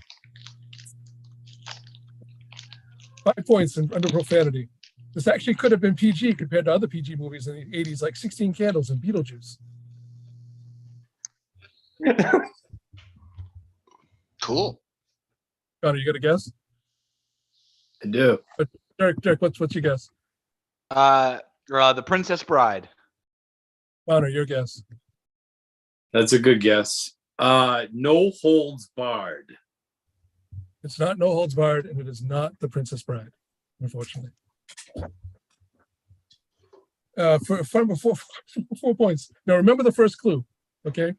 5 points under profanity. This actually could have been PG compared to other PG movies in the 80s, like 16 Candles and Beetlejuice. Cool. Connor, you got a guess? I do. Dirk, what's your guess? The Princess Bride. Connor, your guess. That's a good guess. No Holds Barred. It's not No Holds Barred, and it is not The Princess Bride, unfortunately. For 4 points. Now remember the first clue, okay?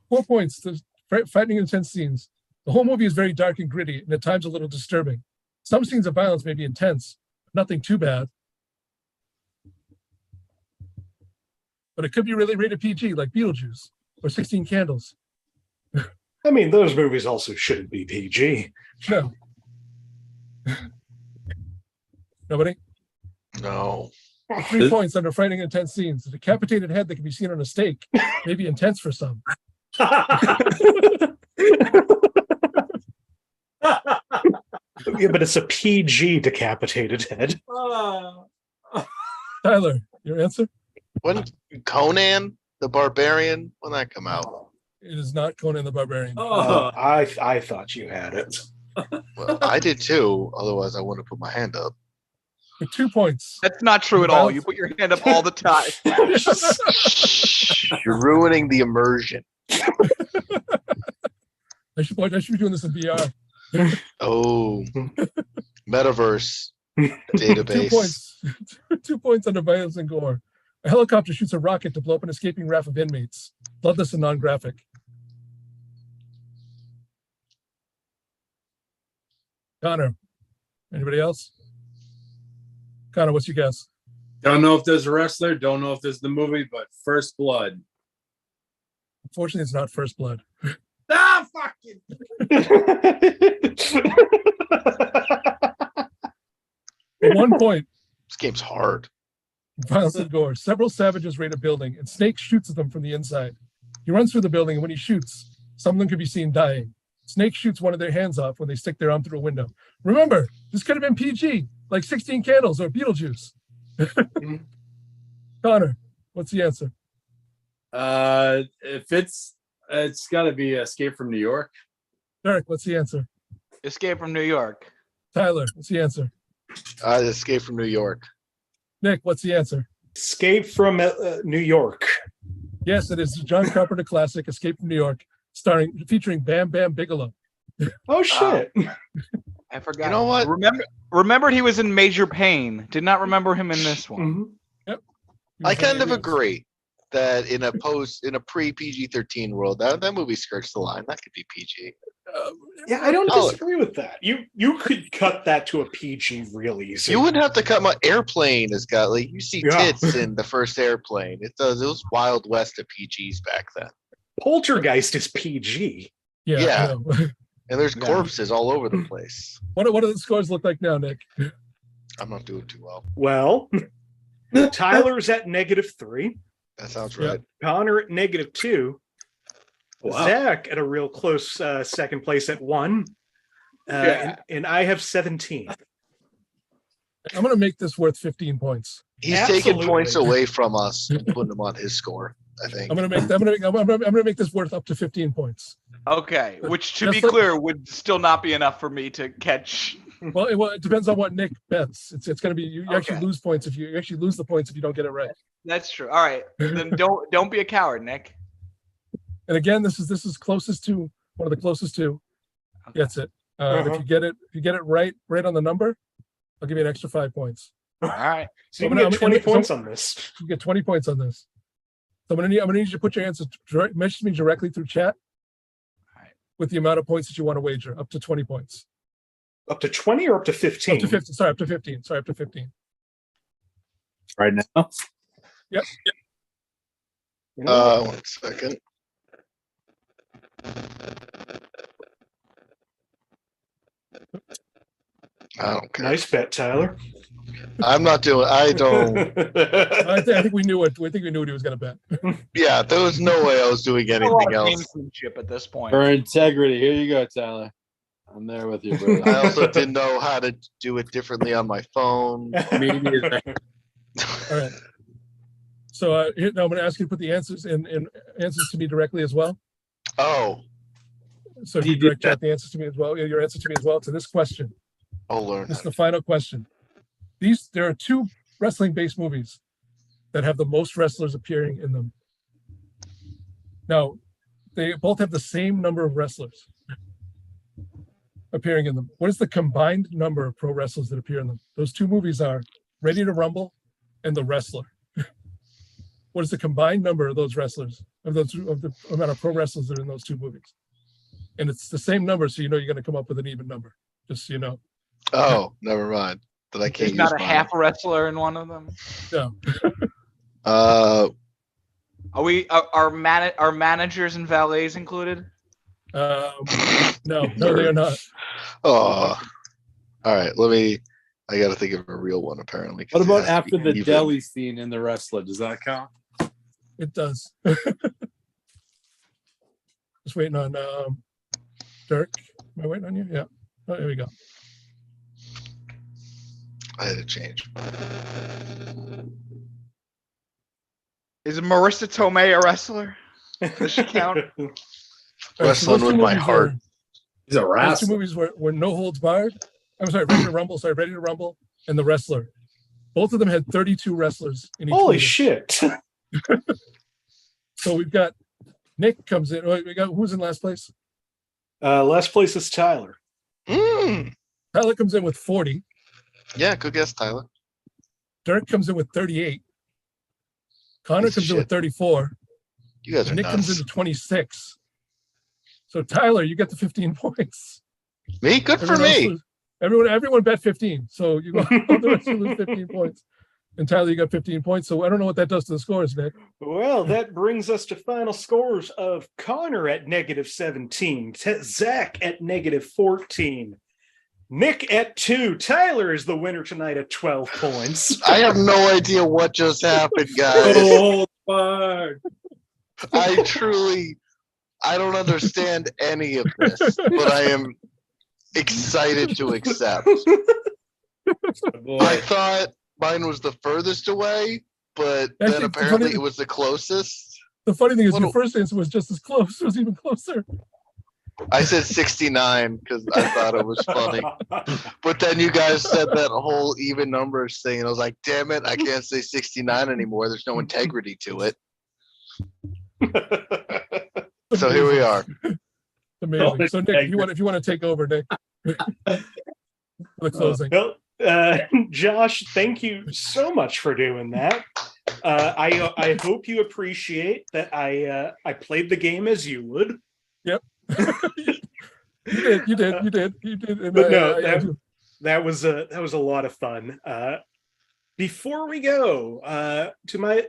4 points. There's frightening, intense scenes. The whole movie is very dark and gritty, and at times a little disturbing. Some scenes of violence may be intense, but nothing too bad. But it could be really rated PG, like Beetlejuice or 16 Candles. I mean, those movies also shouldn't be PG. No. Nobody? No. 3 points under frightening, intense scenes. A decapitated head that can be seen on a stake may be intense for some. Yeah, but it's a PG decapitated head. Tyler, your answer? When Conan the Barbarian, when that come out? It is not Conan the Barbarian. I thought you had it. Well, I did too. Otherwise, I wouldn't have put my hand up. For 2 points. That's not true at all. You put your hand up all the time. You're ruining the immersion. I should be doing this in VR. Oh, metaverse database. 2 points. 2 points under violence and gore. A helicopter shoots a rocket to blow up an escaping raft of inmates. Bloodless and non-graphic. Connor, anybody else? Connor, what's your guess? Don't know if there's a wrestler. Don't know if there's the movie, but First Blood. Unfortunately, it's not First Blood. Fucking. For 1 point. This game's hard. Violence and gore. Several savages raid a building, and Snake shoots at them from the inside. He runs through the building, and when he shoots, some of them can be seen dying. Snake shoots one of their hands off when they stick their arm through a window. Remember, this could have been PG, like 16 Candles or Beetlejuice. Connor, what's the answer? If it's got to be Escape from New York. Derek, what's the answer? Escape from New York. Tyler, what's the answer? Escape from New York. Nick, what's the answer? Escape from New York. Yes, it is John Carpenter classic, Escape from New York, featuring Bam Bam Bigelow. Oh shit! I forgot. You know what? Remembered he was in Major Pain. Did not remember him in this one. Mm-hmm. Yep. I kind of agree that in a pre PG-13 world, that movie skirts the line. That could be PG. Yeah, I don't disagree with that. You could cut that to a PG real easy. You wouldn't have to cut my Airplane. Has got like you see Yeah. tits in the first Airplane. It was Wild West of PGs back then. Poltergeist is PG. Yeah. Yeah. I know. And there's corpses all over the place. What do the scores look like now, Nick? I'm not doing too well. Well, Tyler's at -3. That sounds right. Connor at -2. Wow. Zach at a real close second place at 1. And I have 17. I'm going to make this worth 15 points. He's taking points away from us and putting them on his score, I think. I'm going to make this worth up to 15 points. Okay, which to be clear would still not be enough for me to catch. Well, it depends on what Nick bets. It's going to be you actually lose points if you actually lose the points if you don't get it right. That's true. All right, then don't be a coward, Nick. And again, this is closest to one of the closest to. Gets it. If you get it right on the number, I'll give you an extra 5 points. All right. So you can get 20 points on this. You get 20 points on this. So I'm gonna need you to put your answers message me directly through chat. With the amount of points that you want to wager, up to 20 points. Up to 20 or up to 15? Up to 15. Sorry, up to 15. Sorry, up to 15. Right now? Yep. 1 second. I don't care. Nice bet, Tyler. I'm not doing. I don't. I think we knew what he was going to bet. Yeah, there was no way I was doing anything else. Gamesmanship at this point. For integrity, here you go, Tyler. I'm there with you, brother. I also didn't know how to do it differently on my phone. Me neither. All right. So now I'm going to ask you to put the answers in answers to me directly as well. Oh. So you direct chat the answers to me as well. Your answer to me as well to this question. I'll learn. This is the final question. There are 2 wrestling-based movies that have the most wrestlers appearing in them. Now, they both have the same number of wrestlers appearing in them. What is the combined number of pro wrestlers that appear in them? Those 2 movies are Ready to Rumble and The Wrestler. What is the combined number of those wrestlers, of the amount of pro wrestlers that are in those 2 movies? And it's the same number, so you know you're going to come up with an even number, just so you know. Oh, never mind. That I can't use. Not a half wrestler in one of them. No. Are managers and valets included? No, they are not. Oh, all right. I got to think of a real one. Apparently. What about after the deli scene in The Wrestler? Does that count? It does. Just waiting on Dirk. Am I waiting on you? Yeah. Oh, here we go. I had to change. Is Marissa Tomei a wrestler? Does she count? Wrestling with my heart. He's a wrestler. Those 2 movies were No Holds Barred. I'm sorry, Ready to Rumble, and The Wrestler. Both of them had 32 wrestlers in each Holy movie. shit. So we've got Nick comes in. We got who's in last place? Last place is Tyler. Tyler comes in with 40. Yeah, good guess, Tyler. Dirk comes in with 38. Connor comes in with 34. You guys are Nick nuts. comes in with 26. So Tyler, you get the 15 points. Me? Good for me. Everyone bet 15. So you go the rest lose 15 points. And Tyler, you got 15 points. So I don't know what that does to the scores, Nick. Well, that brings us to final scores of Connor at -17, Zach at -14, Nick at 2. Tyler is the winner tonight at 12 points. I have no idea what just happened, guys. Oh, fuck. I don't understand any of this, but I am excited to accept. I thought mine was the furthest away, but then apparently it was the closest. The funny thing is your first answer was just as close. It was even closer. I said 69 because I thought it was funny. But then you guys said that whole even numbers thing, and I was like, damn it, I can't say 69 anymore. There's no integrity to it. So here we are. Amazing. So Nick, if you want to take over, Nick. The closing. Well, Josh, thank you so much for doing that. I hope you appreciate that I played the game as you would. Yep. You did. And But no, that was a lot of fun. Before we go to my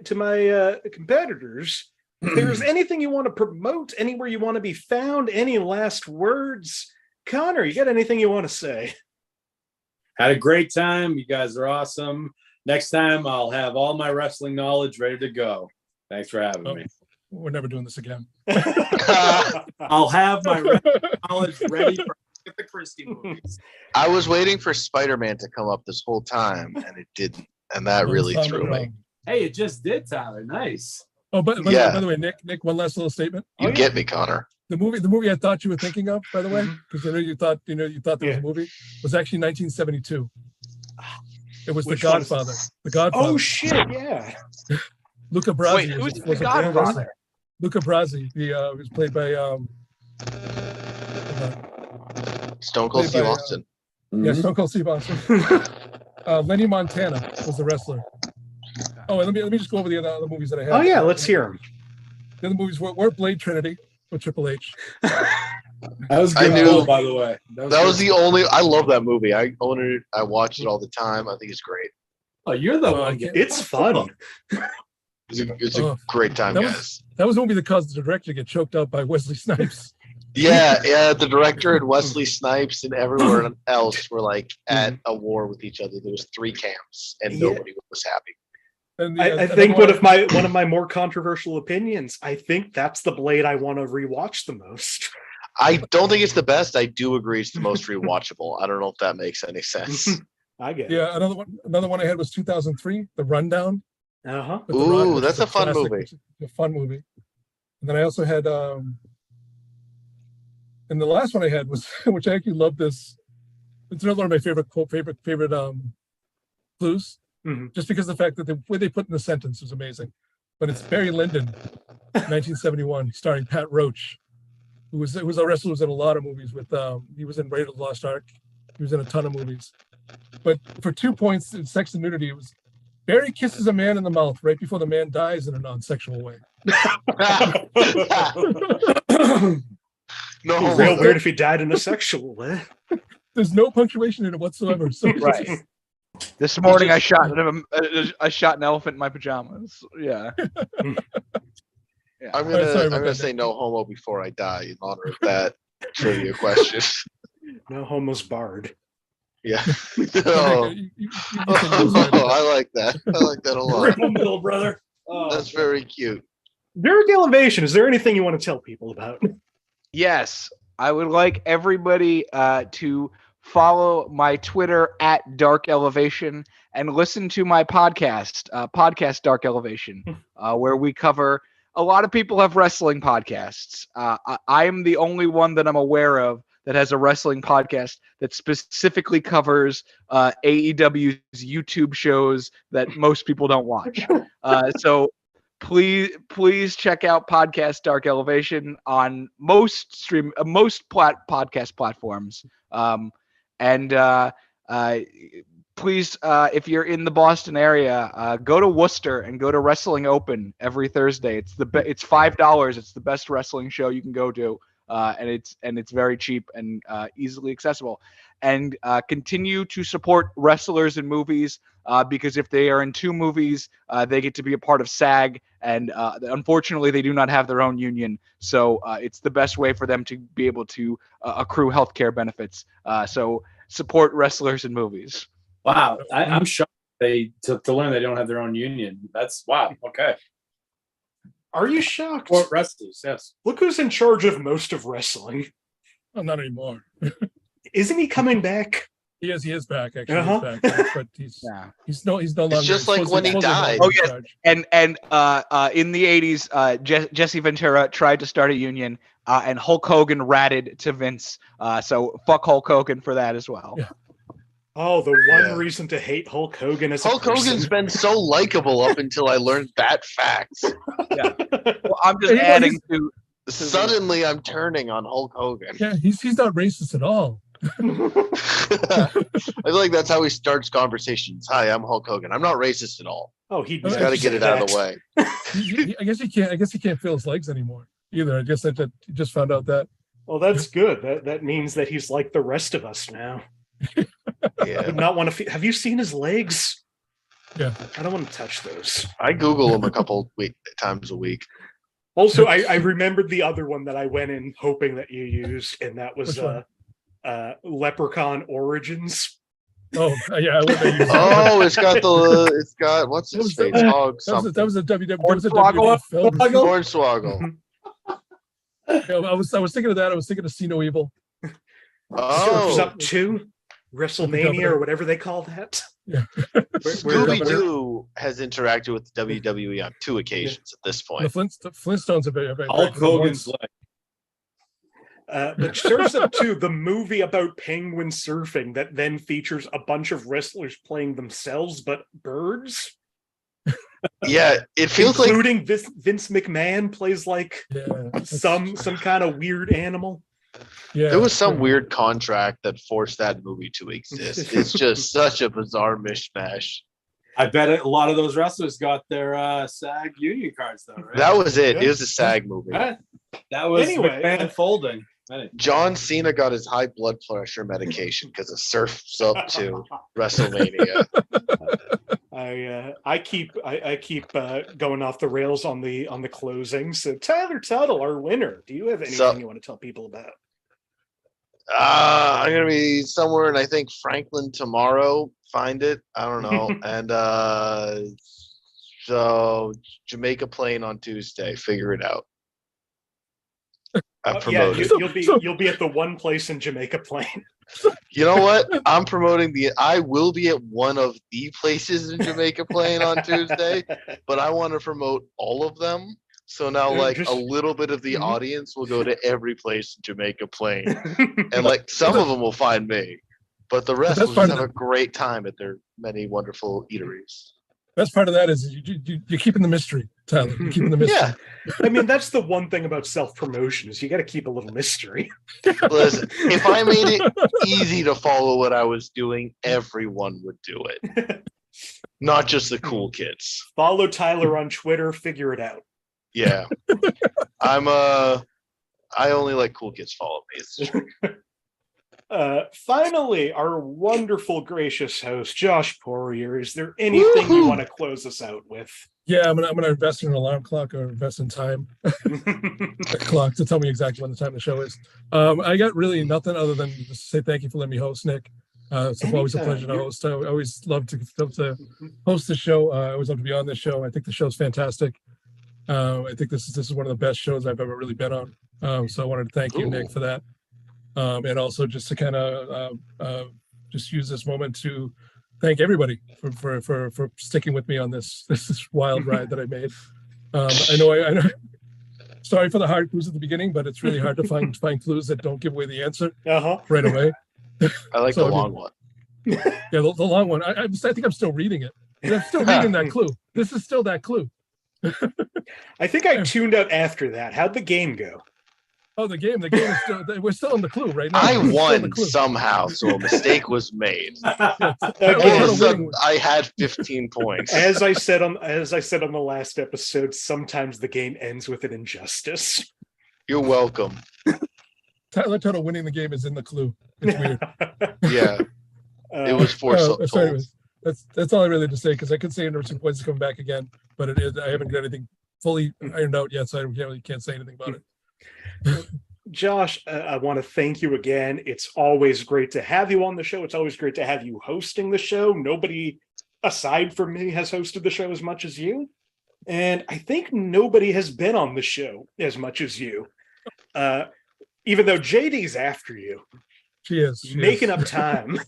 competitors, if there's anything you want to promote, anywhere you want to be found, any last words, Connor, you got anything you want to say? Had a great time. You guys are awesome. Next time I'll have all my wrestling knowledge ready to go. Thanks for having me. We're never doing this again. I'll have my wrestling knowledge ready for the Christie movies. I was waiting for Spider-Man to come up this whole time, and it didn't. And that really threw me. Hey, it just did, Tyler. Nice. Oh, but by the way, Nick, one last little statement. You get me, Connor. The movie I thought you were thinking of, by the way, because I know you thought there was a movie, was actually 1972. It was The Godfather. The Godfather. Oh shit! Yeah. Luca Brasi. Wait, who's The Godfather? Luca Brasi. He was played by Stone Cold Steve Austin. Yeah, Stone Cold Steve Austin. Lenny Montana was the wrestler. Oh, and let me just go over the other movies that I have. Oh yeah, let's hear them. The other movies were Blade Trinity with Triple H. That was good, by the way. That was the only. I love that movie. I own it. I watch it all the time. I think it's great. Oh, you're the one. It's fun. It's a great time, guys. That was a movie that caused the director to get choked out by Wesley Snipes. Yeah. The director and Wesley Snipes and everyone else were like at a war with each other. There was 3 camps, and nobody was happy. And I think one of my more controversial opinions. I think that's the Blade I want to rewatch the most. I don't think it's the best. I do agree it's the most rewatchable. I don't know if that makes any sense. I get it. Yeah, another one I had was 2003, The Rundown. Uh-huh. Ooh, that's a fun movie. A fun movie. And then I also had and the last one I had was, which I actually love this. It's another one of my favorite clues. Mm-hmm. Just because of the fact that the way they put in the sentence was amazing. But it's Barry Lyndon, 1971, starring Pat Roach, who was a wrestler who was in a lot of movies with he was in Raiders of the Lost Ark. He was in a ton of movies. But for 2 points in Sex and Nudity, it was Barry kisses a man in the mouth right before the man dies in a non-sexual way. No, it's real weird if he died in a sexual way. There's no punctuation in it whatsoever. So right. This morning I shot an elephant in my pajamas. Yeah. I'm gonna say no homo before I die in honor of that trivia question. No homo's barred. Yeah. I like that. I like that a lot. Middle brother. Oh, that's very cute. Derek Elevation, is there anything you want to tell people about? Yes, I would like everybody to follow my Twitter at Dark Elevation and listen to my podcast Dark Elevation, where we cover. A lot of people have wrestling podcasts. I am the only one that I'm aware of that has a wrestling podcast that specifically covers AEW's YouTube shows that most people don't watch. So please check out podcast Dark Elevation on most podcast platforms. Please, if you're in the Boston area, go to Worcester and go to Wrestling Open every Thursday. It's $5. It's the best wrestling show you can go to, and it's very cheap and easily accessible. And continue to support wrestlers in movies because if they are in 2 movies, they get to be a part of SAG, and unfortunately, they do not have their own union. So it's the best way for them to be able to accrue healthcare benefits. So support wrestlers in movies. Wow, I'm shocked to learn they don't have their own union. That's wow. Okay. Are you shocked? Sport wrestlers, yes. Look who's in charge of most of wrestling. Oh, not anymore. Isn't he coming back? He is back. Actually, he's back, but he's no longer. It's just like when he died. Oh yes, and in the 80s, Jesse Ventura tried to start a union, and Hulk Hogan ratted to Vince. So fuck Hulk Hogan for that as well. Yeah. Oh, the one reason to hate Hulk Hogan is Hulk Hogan's been so likable up until I learned that fact. Yeah. Well, I'm just adding to. Suddenly, I'm turning on Hulk Hogan. Yeah, he's not racist at all. I feel like that's how he starts conversations. Hi, I'm Hulk Hogan. I'm not racist at all. Oh, he's got to get it out of the way. I guess he can't feel his legs anymore either. I guess I just found out that. Well, that's good. That means that he's like the rest of us now. Yeah. Would not want to. Have you seen his legs? Yeah. I don't want to touch those. I Google him a couple times a week. Also, I remembered the other one that I went in hoping that you used, and that was Leprechaun Origins. Oh yeah, I would have used Oh, it's got what's his face? Hog something. that was a WWE film. Hornswoggle. Yeah, I was thinking of that. I was thinking of See No Evil. Surf's Oh, Up 2, WrestleMania, or whatever they call that. Yeah. Scooby-Doo has interacted with the WWE on 2 occasions at this point. The Flintstones are very Hulk Hogan's leg. But Surf's Up 2, the movie about penguin surfing that then features a bunch of wrestlers playing themselves, but birds. Yeah, it feels like including Vince McMahon plays like some kind of weird animal. Yeah, there was some weird contract that forced that movie to exist. It's just such a bizarre mishmash. I bet a lot of those wrestlers got their SAG union cards, though, right? That was it. It was a SAG movie. That was McMahon folding. John Cena got his high blood pressure medication because of Surf's Up to WrestleMania. I keep going off the rails on the closing. So Tyler Tuttle, our winner. Do you have anything you want to tell people about? I'm gonna be somewhere, and I think Franklin tomorrow. Find it. I don't know. And so Jamaica Plain on Tuesday. Figure it out. I'm promoting. You'll be at the one place in Jamaica Plain. You know what? I'm promoting I will be at one of the places in Jamaica Plain on Tuesday, but I want to promote all of them. So now, a little bit of the audience will go to every place in Jamaica Plain, and some of them will find me, but the rest will just have a great time at their many wonderful eateries. Best part of that is you're keeping the mystery, Tyler. You're keeping the mystery. Yeah, I mean that's the one thing about self-promotion is you got to keep a little mystery. Listen, if I made it easy to follow what I was doing, everyone would do it, not just the cool kids. Follow Tyler on Twitter. Figure it out. Yeah, I only let cool kids follow me. It's true. Finally, our wonderful, gracious host, Josh Poirier. Is there anything you want to close us out with? Yeah, I'm gonna invest in an alarm clock or invest in time a clock to tell me exactly when the time of the show is. I got really nothing other than just to say thank you for letting me host, Nick. It's always a pleasure to host. I always love to host the show. I always love to be on this show. I think the show's fantastic. I think this is one of the best shows I've ever really been on. So I wanted to thank you, Nick, for that. And also just to kind of just use this moment to thank everybody for sticking with me on this wild ride that I made. I know. Sorry for the hard clues at the beginning, but it's really hard to find clues that don't give away the answer right away. I like the long one. Yeah, the long one. I think I'm still reading it. I'm still reading that clue. This is still that clue. I think I tuned out after that. How'd the game go? Oh, the game is still. We're still on the clue right now. I won somehow, so a mistake was made. I had 15 points. As I said on the last episode, sometimes the game ends with an injustice. You're welcome. Tyler Tuttle winning the game is in the clue. It's weird. Yeah, it was forced. That's all I really had to say because I could say there were some points coming back again, but I haven't got anything fully ironed out yet, so I can't say anything about it. Josh, I want to thank you again. It's always great to have you on the show. It's always great to have you hosting the show. Nobody aside from me has hosted the show as much as you. And I think nobody has been on the show as much as you. Even though JD's after you. She is. Making up time.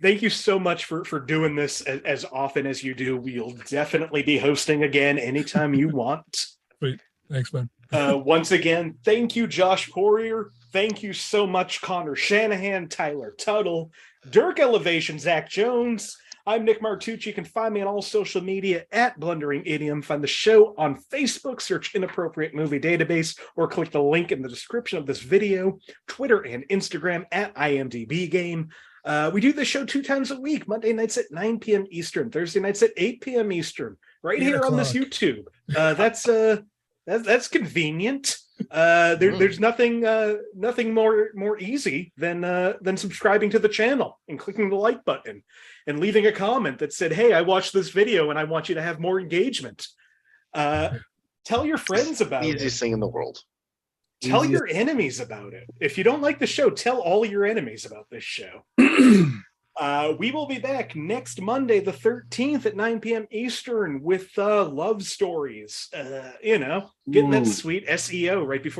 Thank you so much for doing this as often as you do. We'll definitely be hosting again anytime you want. Sweet. Thanks, man. Once again, thank you, Josh Poirier. Thank you so much, Conor Shanahan, Tyler Tuttle, Dirk Elevation, Zach Jones. I'm Nick Martucci. You can find me on all social media at Blundering Idiom. Find the show on Facebook, search Inappropriate Movie Database, or click the link in the description of this video, Twitter and Instagram at IMDb Game. We do this show 2 times a week, Monday nights at 9 p.m. Eastern, Thursday nights at 8 p.m. Eastern, right here on this YouTube. That's convenient. There's nothing more easy than subscribing to the channel and clicking the like button and leaving a comment that said, "Hey, I watched this video and I want you to have more engagement." Tell your friends about it. Easiest thing in the world. Tell your enemies about it. If you don't like the show, tell all your enemies about this show. We will be back next Monday, the 13th at 9 p.m. Eastern with love stories. Getting that sweet SEO right before